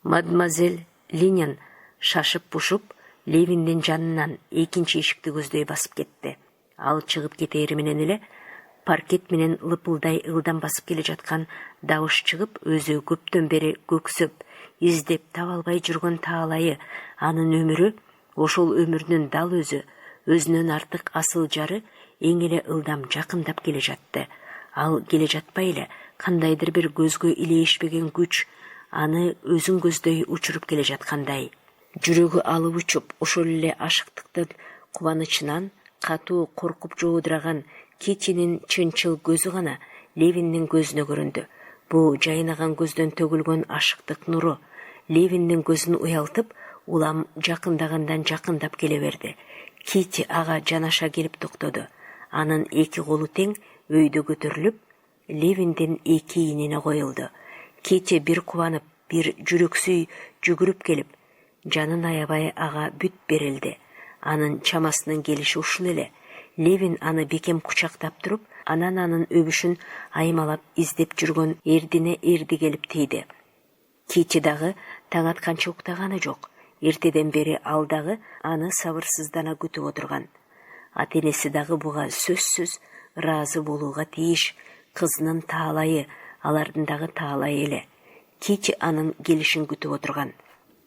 Speaker 1: Мадемуазель Линин шашып-пушуп, Левиндин жанынан экинчи эшикти көздөй басып кетти. Ал чыгып кетери менен эле паркет менен лыпылдай ылдам басып келе жаткан дабыш чыгып, өзү көптөн бери көксөп, издеп таба албай жүргөн таалайы, анын өмүрү, ошол өмүрүнүн дал өзү, өзүнөн артык асыл жары эң эле ылдам жакындап келе жатты. Ал келе жатпай эле кандайдыр бир көзгө илейишпеген күч аны өзүн көздөй учуруп келе жаткандай. Жүрөгү алып учуп, ошол эле ашыктыктын кубанычынан катуу коркуп жоодураган Китинин чынчыл көзү гана Левиндин көзүнө көрүндү. Бул жайнаган көздөн төгүлгөн ашыктык нуру Левиндин көзүн уялтып, улам жакындагандан жакындап келе берди. Кити ага жанаша келип токтоду. Анын эки колу тең өйдө көтөрүлүп, Левиндин эки ийнине коюлду. Кити бир кубанып, бир жүрөксүй жүгүрүп келип, жанын аябай ага бүт берилди. Анын чамасынын келиши ушул эле. Левин аны бекем кучактап туруп, анан анын өбүшүн аймалап издеп жүргөн эрдине эрди келип тийди. Кити дагы таң атканча уктаганы жок. Эртеден бери ал дагы аны сабырсыздана күтүп отурган. Ата-энеси дагы буга сөзсүз ыраазы болууга тийиш. Кызынын таалайы алардын дагы таалайы эле. Кити анын келишин күтүп отурган.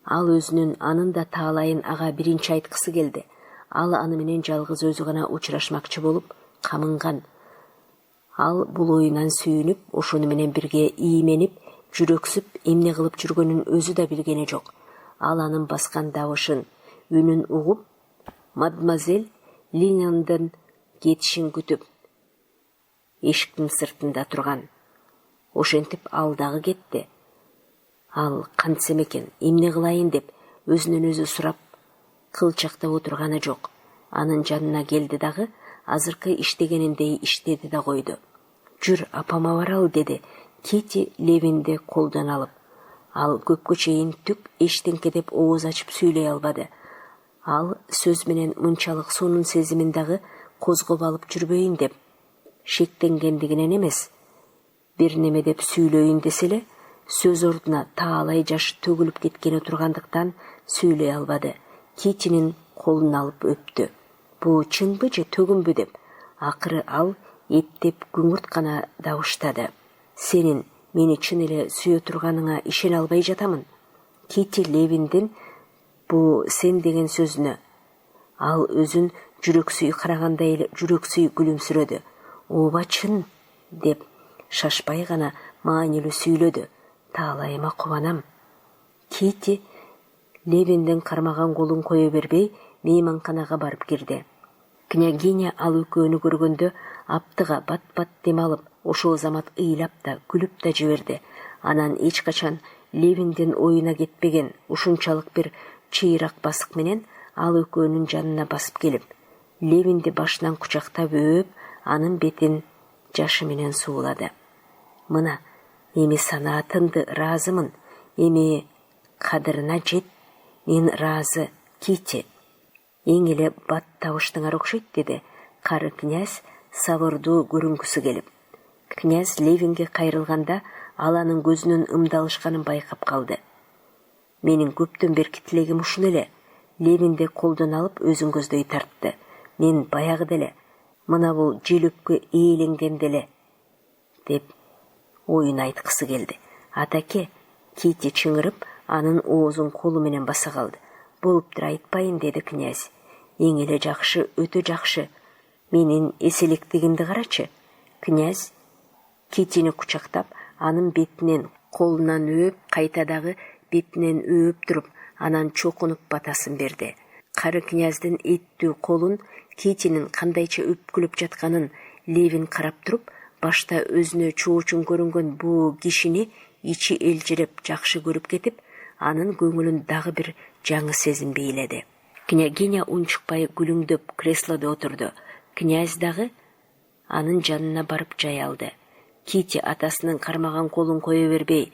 Speaker 1: Ал өзүнүн анын да таалайын ага биринчи айткысы келди. Ал аны менен жалгыз өзү гана учурашмакчы болуп камынган. Ал бул оюнан сүйүнүп, ошону менен бирге ийменип, жүрөксүп, эмне кылып жүргөнүн өзү да билгени жок. Ал анын баскан табышын, үнүн угуп, мадмуазель Линандын кетишин күтүп, эшиктин сыртында турган. Ошентип ал дагы кетти. Ал кантсем экен, эмне кылайын деп өзүнөн өзү сурап, кылчактап отурганы жок. Анын жанына келди дагы, азыркы иштегениндей иштеди да койду. Жүр, апама баралы, деди Кити Левинди колдон алып. Ал көпкө чейин түк эчтенке деп ооз ачып сүйлөй албады. Ал сөз менен мынчалык сонун сезимин дагы козгоп алып жүрбөйүн деп шектенгендигинен эмес, бир неме деп сүйлөйүн десе эле, сөз ордуна таалай жаш төгүлүп кеткени тургандыктан сүйлөй албады. Китинин колун алып өптү. Бу чынбы же төгүнбү деп. Акыры ал эптеп күңүрт гана дабыштады. Сенин мени чын эле сүйө турганыңа ишене албай жатамын. Кити Левиндин бу сен деген сөзүнө ал өзүн жүрөксүй карагандай эле жүрөксүй күлүмсүрөдү. Ооба чын деп шашпай гана маанилүү сүйлөдү. Таалайыма кубанам. Кити Левиндин кармаган колун кое бербей мейманканага барып кирди. Княгиня ал экөөнү көргөндө аптыга бат-бат дем алып, ошол замат ыйлап да, күлүп да жиберди. Анан эч качан Левиндин оюна кетпеген ушунчалык бир чыйрак басык менен ал экөөнүн жанына басып келип, Левинди башынан кучактап өөп, анын бетин жашы менен суулады. Мына, эми санаатыңды ыраазымын, эми кадырына жет, мен ыраазы, Кити. Эң эле бат табыштыңар окшойт, деди кары князь сабырдуу көрүнгүсү келип. Князь Левинге кайрылганда ал анын көзүнүн ымдалышканын байкап калды. Менин көптөн берки тилегим ушул эле. Левинди колдон алып өзүн көздөй тартты. Мен баягы деле, мына бул желөккө ээленгенде эле деп оюн айткысы келди. Атаке, Кити чыңырып, анын оозун колу менен баса калды. Болуптур, айтпайын, деди князь. Эң эле жакшы, өтө жакшы. Менин эселектигимди карачы. Князь Китини кучактап, анын бетинен колунан өөп, кайта дагы бетинен өөп туруп, анан чокунуп батасын берди. Кары князьдин эттүү колун Китинин кандайча өпкүлүп жатканын Левин карап туруп, башта өзүнө чоочун көрүнгөн бул кишини ичи элжиреп жакшы көрүп кетип, анын көңүлүн дагы бир жаңы сезим бийледи. Княгиня унчукпай күлүңдөп креслодо отурду. Князь дагы анын жанына барып жай алды. Кити атасынын кармаган колун кое бербей,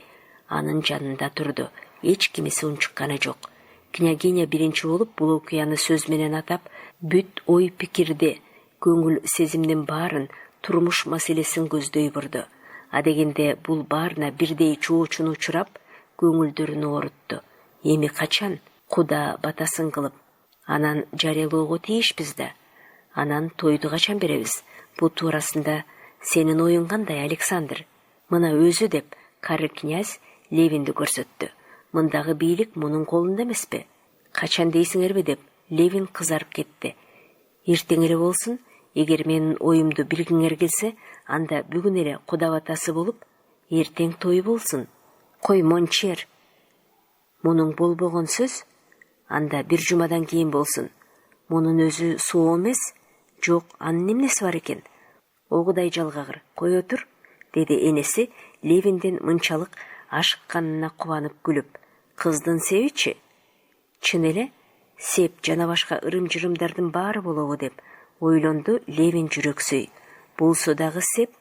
Speaker 1: анын жанында турду. Эч кимиси унчукканы жок. Княгиня биринчи болуп бул окуяны сөз менен атап, бүт ой пикирди, көңүл сезимдин баарын, турмуш маселесин көздөй бурду. Адегенде бул баарына бирдей чоочун учурап, көңүлдөрүн оорутtu. Эми качан Куда батасын кылып, анан жарыялоого тийишпиз да. Анан тойду качан беребиз? Бу туурасында сенин оюң кандай, Александр? Мына өзү деп кары князь Левинди көрсөттү. Мындагы бийлик мунун колунда эмеспи? Качан дейсиңерби деп Левин кызарып кетти. Эртең эле болсун, эгер менин оюмду билгиңер келсе, анда бүгүн эле Куда батасы болуп, эртең той болсун. Кой мончер. Мунун болбогон сөз, анда бир жумадан кийин болсун. Мунун өзү соо эмес, жок, анын эмнеси бар экен? Огудай жалгагыр, кой отур, деди энеси Левиндин мынчалык ашыкканына кубанып күлүп. Кыздын себичи? Чын эле, сеп жана башка ырым-жырымдардын баары болобу деп ойлонду Левин жүрөксүй. Болсо дагы сеп,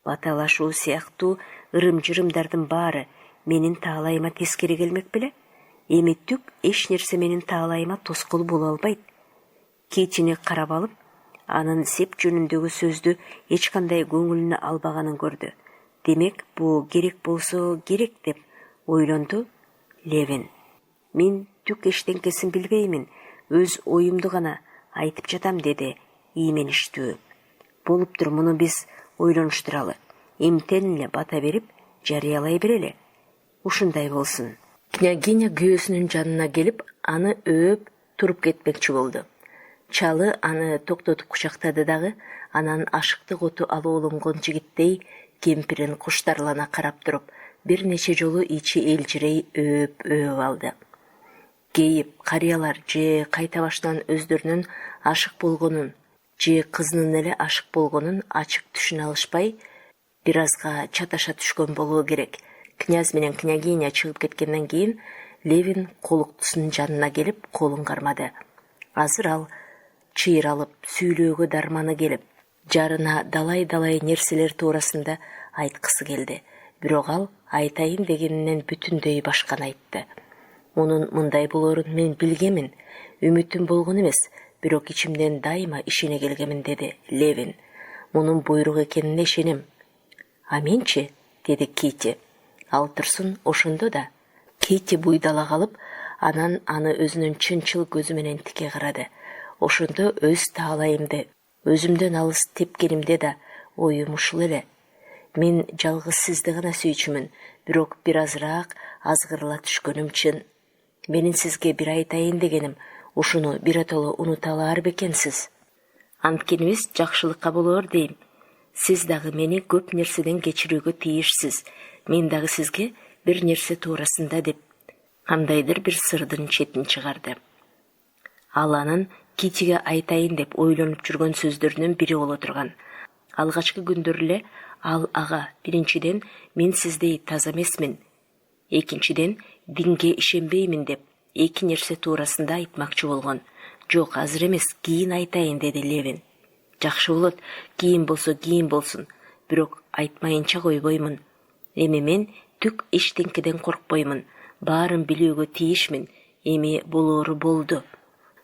Speaker 1: баталашуу сыяктуу ырым-жырымдардын баары менин таалайыма тескери келмек беле? Эми түк эч нерсе менин таалайыма тоскоол боло албайт. Китини карап алып, анын сеп жөнүндөгү сөздү эч кандай көңүлүнө албаганын көрдү. Демек, бул керек болсо керек деп ойлонду Левин. Мен түк эчтенкесин билбеймин, өз оюмду гана айтып жатам, деди иймеништүү. Болуптур, муну биз ойлонуштуралы. Эмтен эле бата берип, жарыялай берели. Ушундай болсун. Княгиня күйөөсүнүн жанына келип, аны өөп туруп кетмекчи болду. Чалы аны токтотуп кучактады дагы, анан ашыктык оту алууланган жигиттей кемпирин куштарлана карап туруп, бир нече жолу ичи элжирей өөп алды. Кейип, карыялар же кайта баштан өздөрүнүн ашык болгонун, же кызынын эле ашык болгонун ачык түшүнө алышпай, бир азга чаташа түшкөн болуу керек. Князь менен княгиня чыгып кеткенден кийин Левин колуктусунун жанына келип, колун кармады. Азыр ал чыйралып, сүйлөөгө дарманы келип, жарына далай нерселер туурасында айткысы келди. Бирок ал айтайын дегенинен бүтүндөй башканы айтты. Мунун мындай болоорун мен билгемин, үмүтүм болгон эмес, бирок ичимден дайыма ишене келгемин, деди Левин. Мунун буйрук экенине ишенем. А менчи, деди Кити. Ал турсун ошондо да. Кити буйдала калып, анан аны өзүнүн чынчыл көзү менен тике карады. Ошондо өз таалайымды өзүмдөн алыс тепкенимде да оюм ушул эле. Мен жалгыз сизди гана сүйчүмүн, бирок бир азыраак азгырыла түшкөнүм чын. Менин сизге бир айтайын дегеним, ушуну биротоло унута алар бекенсиз. Анткенибиз жакшылыкка болоор дейм. Сиз дагы мени көп нерседен кечирүүгө тийишсиз. Мен дагы сизге бир нерсе туурасында деп кандайдыр бир сырдын четин чыгарды. Ал анын Китиге айтайын деп ойлонуп жүргөн сөздөрүнүн бири боло турган. Алгачкы күндөр эле ал ага биринчиден мен сиздей таза эмесмин, экинчиден динге ишенбеймин деп эки нерсе туурасында айтмакчы болгон. Жок, азыр эмес, кийин айтайын, деди Левин. Жакшы болот, кийин болсун, бирок айтмайынча койбоймун. Эми мен түк эчтенкеден коркпоймун, баарын билүүгө тийишмин, эми болоору болду.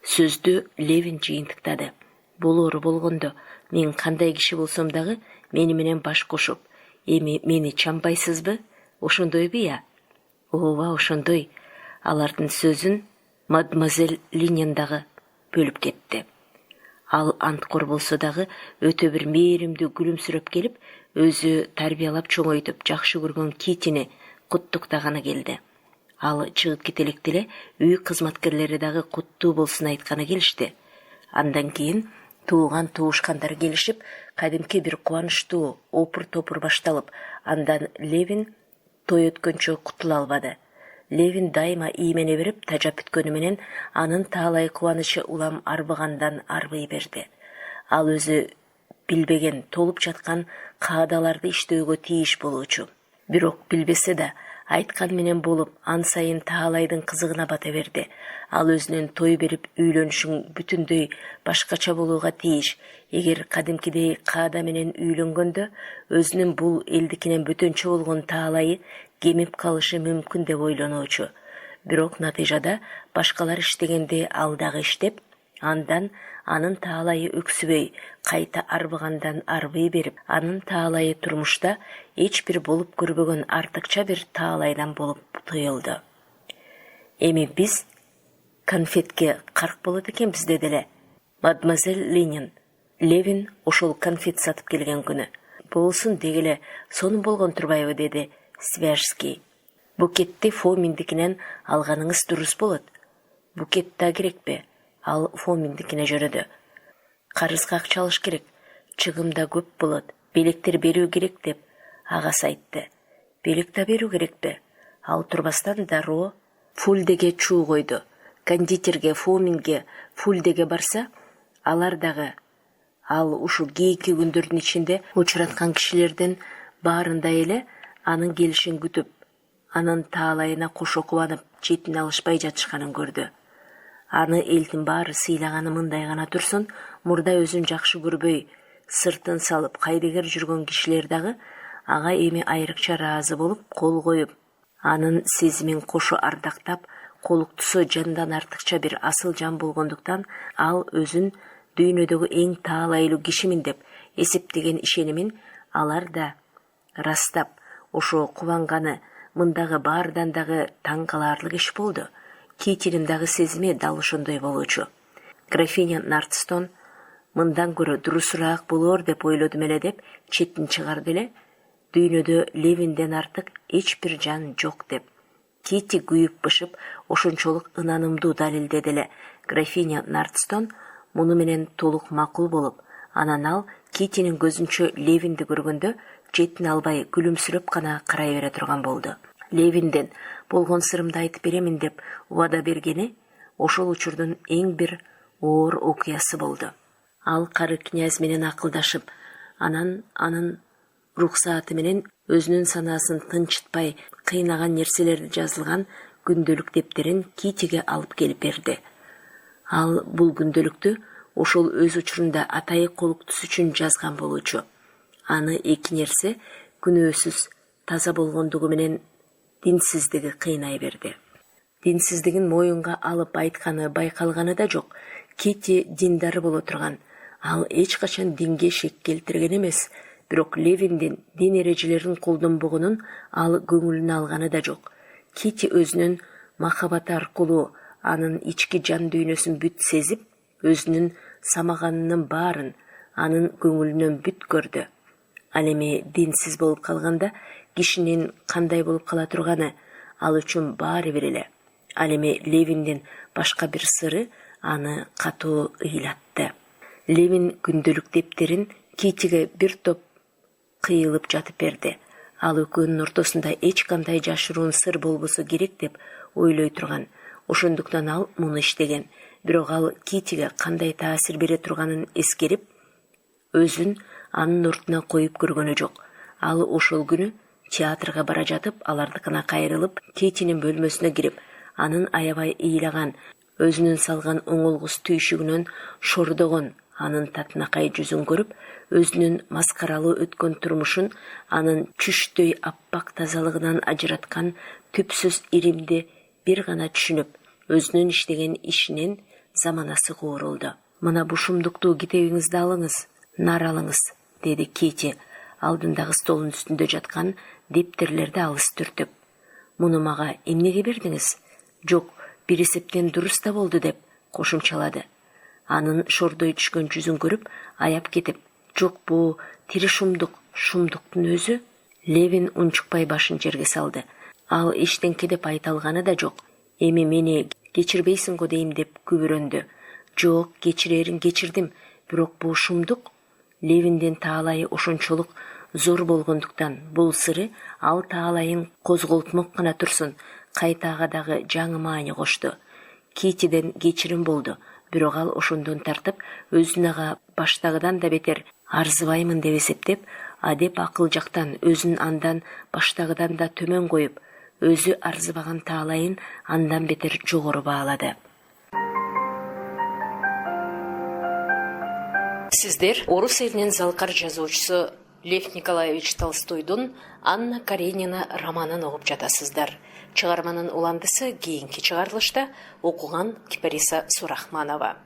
Speaker 1: Сөздү Левин жыйынтыктады. Болоору болгондо, мен кандай киши болсом дагы мени менен баш кошуп, эми мени чамбайсызбы? Ошондойбу я? Ооба, ошондой. Алардын сөзүн мадемуазель Линен дагы бөлүп кетти. Ал анткор болсо дагы өтө бир мээримдүү күлүмсүрөп келип, өзү тарбиялап чоңойтуп жакшы көргөн Китини куттуктаганы келди. Ал чыгып кетелик деле үй кызматкерлери дагы куттуу болсун айтканы келишти. Андан кийин тууган туушкандар келишип, кадимки бир кубанычтуу опур-топур башталып, андан Левин той өткөнчө кутула албады. Левин дайыма иймене берип, тажап бүткөнү менен анын таалай кубанычы улам арбыгандан арбый берди. Ал өзү билбеген, толуп жаткан каадаларды иштөөгө тийиш болуучу. Бирок билбесе да, айткан менен болуп, ан сайын таалайдын кызыгына бата берди. Ал өзүнүн той берип үйлөнүшүн бүтүндөй башкача болууга тийиш. Эгер кадимкидей каада менен үйлөнгөндө, өзүнүн бул элдикинен бөтөнчө болгон таалайы кемип калышы мүмкүн деп ойлонуучу. Бирок натыйжада башкалар иштегенде ал дагы иштеп, андан анын таалайы өксүбөй, кайта арбыгандан арбый берип, анын таалайы турмушта эч бир болуп көрбөгөн артыкча бир таалайдан болуп туюлду. Эми биз конфетке карк болот экенбиз, деди эле мадемуазель Линен. Левин ошол конфет сатып келген күнү. Болсун дегеле, сонун болгон турбайбы, деди Свяжский. Букетти Фоминдикинен алганыңыз дурус болот. Букет да керекпи? Ал Фоминдикине жөрөдү. Карызга акча алыш керек, чыгым да көп болот, белектер берүү керек деп агасы айтты. Белек да берүү керекпи? Ал турбастан дароо Фульдеге чуу койду. Кондитерге, Фоминге, Фульдеге барса, алар дагы ал ушу кийинки күндөрдүн ичинде учураткан кишилердин баарында эле анын келишин күтүп, анын таалайына кошо кубанып, четин алышпай жатышканын көрдү. Аны элдин баары сыйлаганы мындай гана турсун, мурда өзүн жакшы көрбөй, сыртын салып кайдыгер жүргөн кишилер дагы ага эми айрыкча ыраазы болуп, кол коюп, анын сезимин кошо ардактап, колуктусу жандан артыкча бир асыл жан болгондуктан ал өзүн дүйнөдөгү эң таалайлуу кишимин деп эсептеген ишенимин алар да растап, ошо кубанганы мындагы баардан дагы таң каларлык иш болду. Китинин дагы сезими дал ошондой болуучу. Графиня Нартстон мындан көрө дурусураак болоор деп ойлодум эле деп четин чыгарды эле. дүйнөдө Левинден артык эч бир жан жок деп. Кити күйүп-бышып ошончолук ынанымдуу далилдеди эле. Графиня Нардстон муну менен толук макул болуп, анан ал Китинин көзүнчө Левинди көргөндө четин албай күлүмсүрөп гана карай бере турган болду. Левинден болгон сырымды айтып беремин деп убада бергени ошол учурдун эң бир оор окуясы болду. Ал кары князь менен акылдашып, анан анын рухсааты менен өзүнүн санаасын тынчытпай кыйнаган нерселерди жазылган күндөлүк дептерин Китиге алып келип берди. Ал бул күндөлүктү ошол өз учурунда атайык колуктус үчүн жазган болчу. Аны эки нерсе күнөөсүз таза болгондугу менен динсиздиги кыйнай берди. Динсиздигин моюнга алып айтканы байкалганы да жок. Кити диндары боло турган. Ал эч качан динге шек келтирген эмес. Бирок Левиндин дин эрежелерин колдонбогонун ал көңүлүнө алганы да жок. Кити өзүнүн махабаты аркылуу анын ички жан дүйнөсүн бүт сезип, өзүнүн самаганынын баарын анын көңүлүнөн бүт көрдү. Ал эми динсиз болуп калганда кишинин кандай болуп кала турганы ал үчүн баары бир эле. Ал эми Левиндин башка бир сыры аны катуу ыйлатты. Левин күндөлүк дептерин Китиге бир топ кыйылып жатып берди. Ал экөөнүн ортосунда эч кандай жашыруун сыр болбосо керек деп ойлой турган. Ошондуктан ал муну иштеген. Бирок ал Китиге кандай таасир бере турганын эскерип, өзүн анын ортуна коюп көргөнү жок. Ал ошол күнү театрга бара жатып, алардыкына кайрылып, Китинин бөлмөсүнө кирип, анын аябай ыйлаган, өзүнүн салган оңолгус түйшүгүнөн шордогон анын татынакай жүзүн көрүп, өзүнүн маскаралуу өткөн турмушун анын чүчтөй аппак тазалыгынан ажыраткан түпсүз иримди бир гана түшүнүп, өзүнүн иштеген ишинин заманасы куурулду. Мына бу шумдуктуу китебиңизди алыңыз, нар алыңыз, деди Кити, алдындагы столдун үстүндө жаткан дептерлерди алыс түртүп. Муну мага эмнеге бердиңиз? Жок, бир эсептен дурус да болду деп кошумчалады. Анын шордой түшкөн жүзүн көрүп, аяп кетип, жок бу тири шумдук, шумдуктун өзү. Левин унчукпай башын жерге салды. Ал эчтенке деп айта алганы да жок. Эми мени кечирбейсиң го дейм деп күбүрөндү. Жок, кечирдим, бирок бул шумдук. Левиндин таалайы ошончолук зор болгондуктан бул сыры ал таалайын козголтмок гана турсун, кайтага дагы жаңы маани кошту. Китиден кечирим болду, бирок ал ошондон тартып өзүн ага баштагыдан да бетер арзыбаймын деп эсептеп, адеп акыл жактан өзүн андан баштагыдан да төмөн коюп, өзү арзыбаган таалайын андан бетер жогору баалады. Сиздер орус элинин залкар жазуучусу Лев Николаевич Толстойдун Анна Каренина романын угуп жатасыздар. Чыгарманын уландысы кийинки чыгарылышта окуган Кипариса Сурахманова.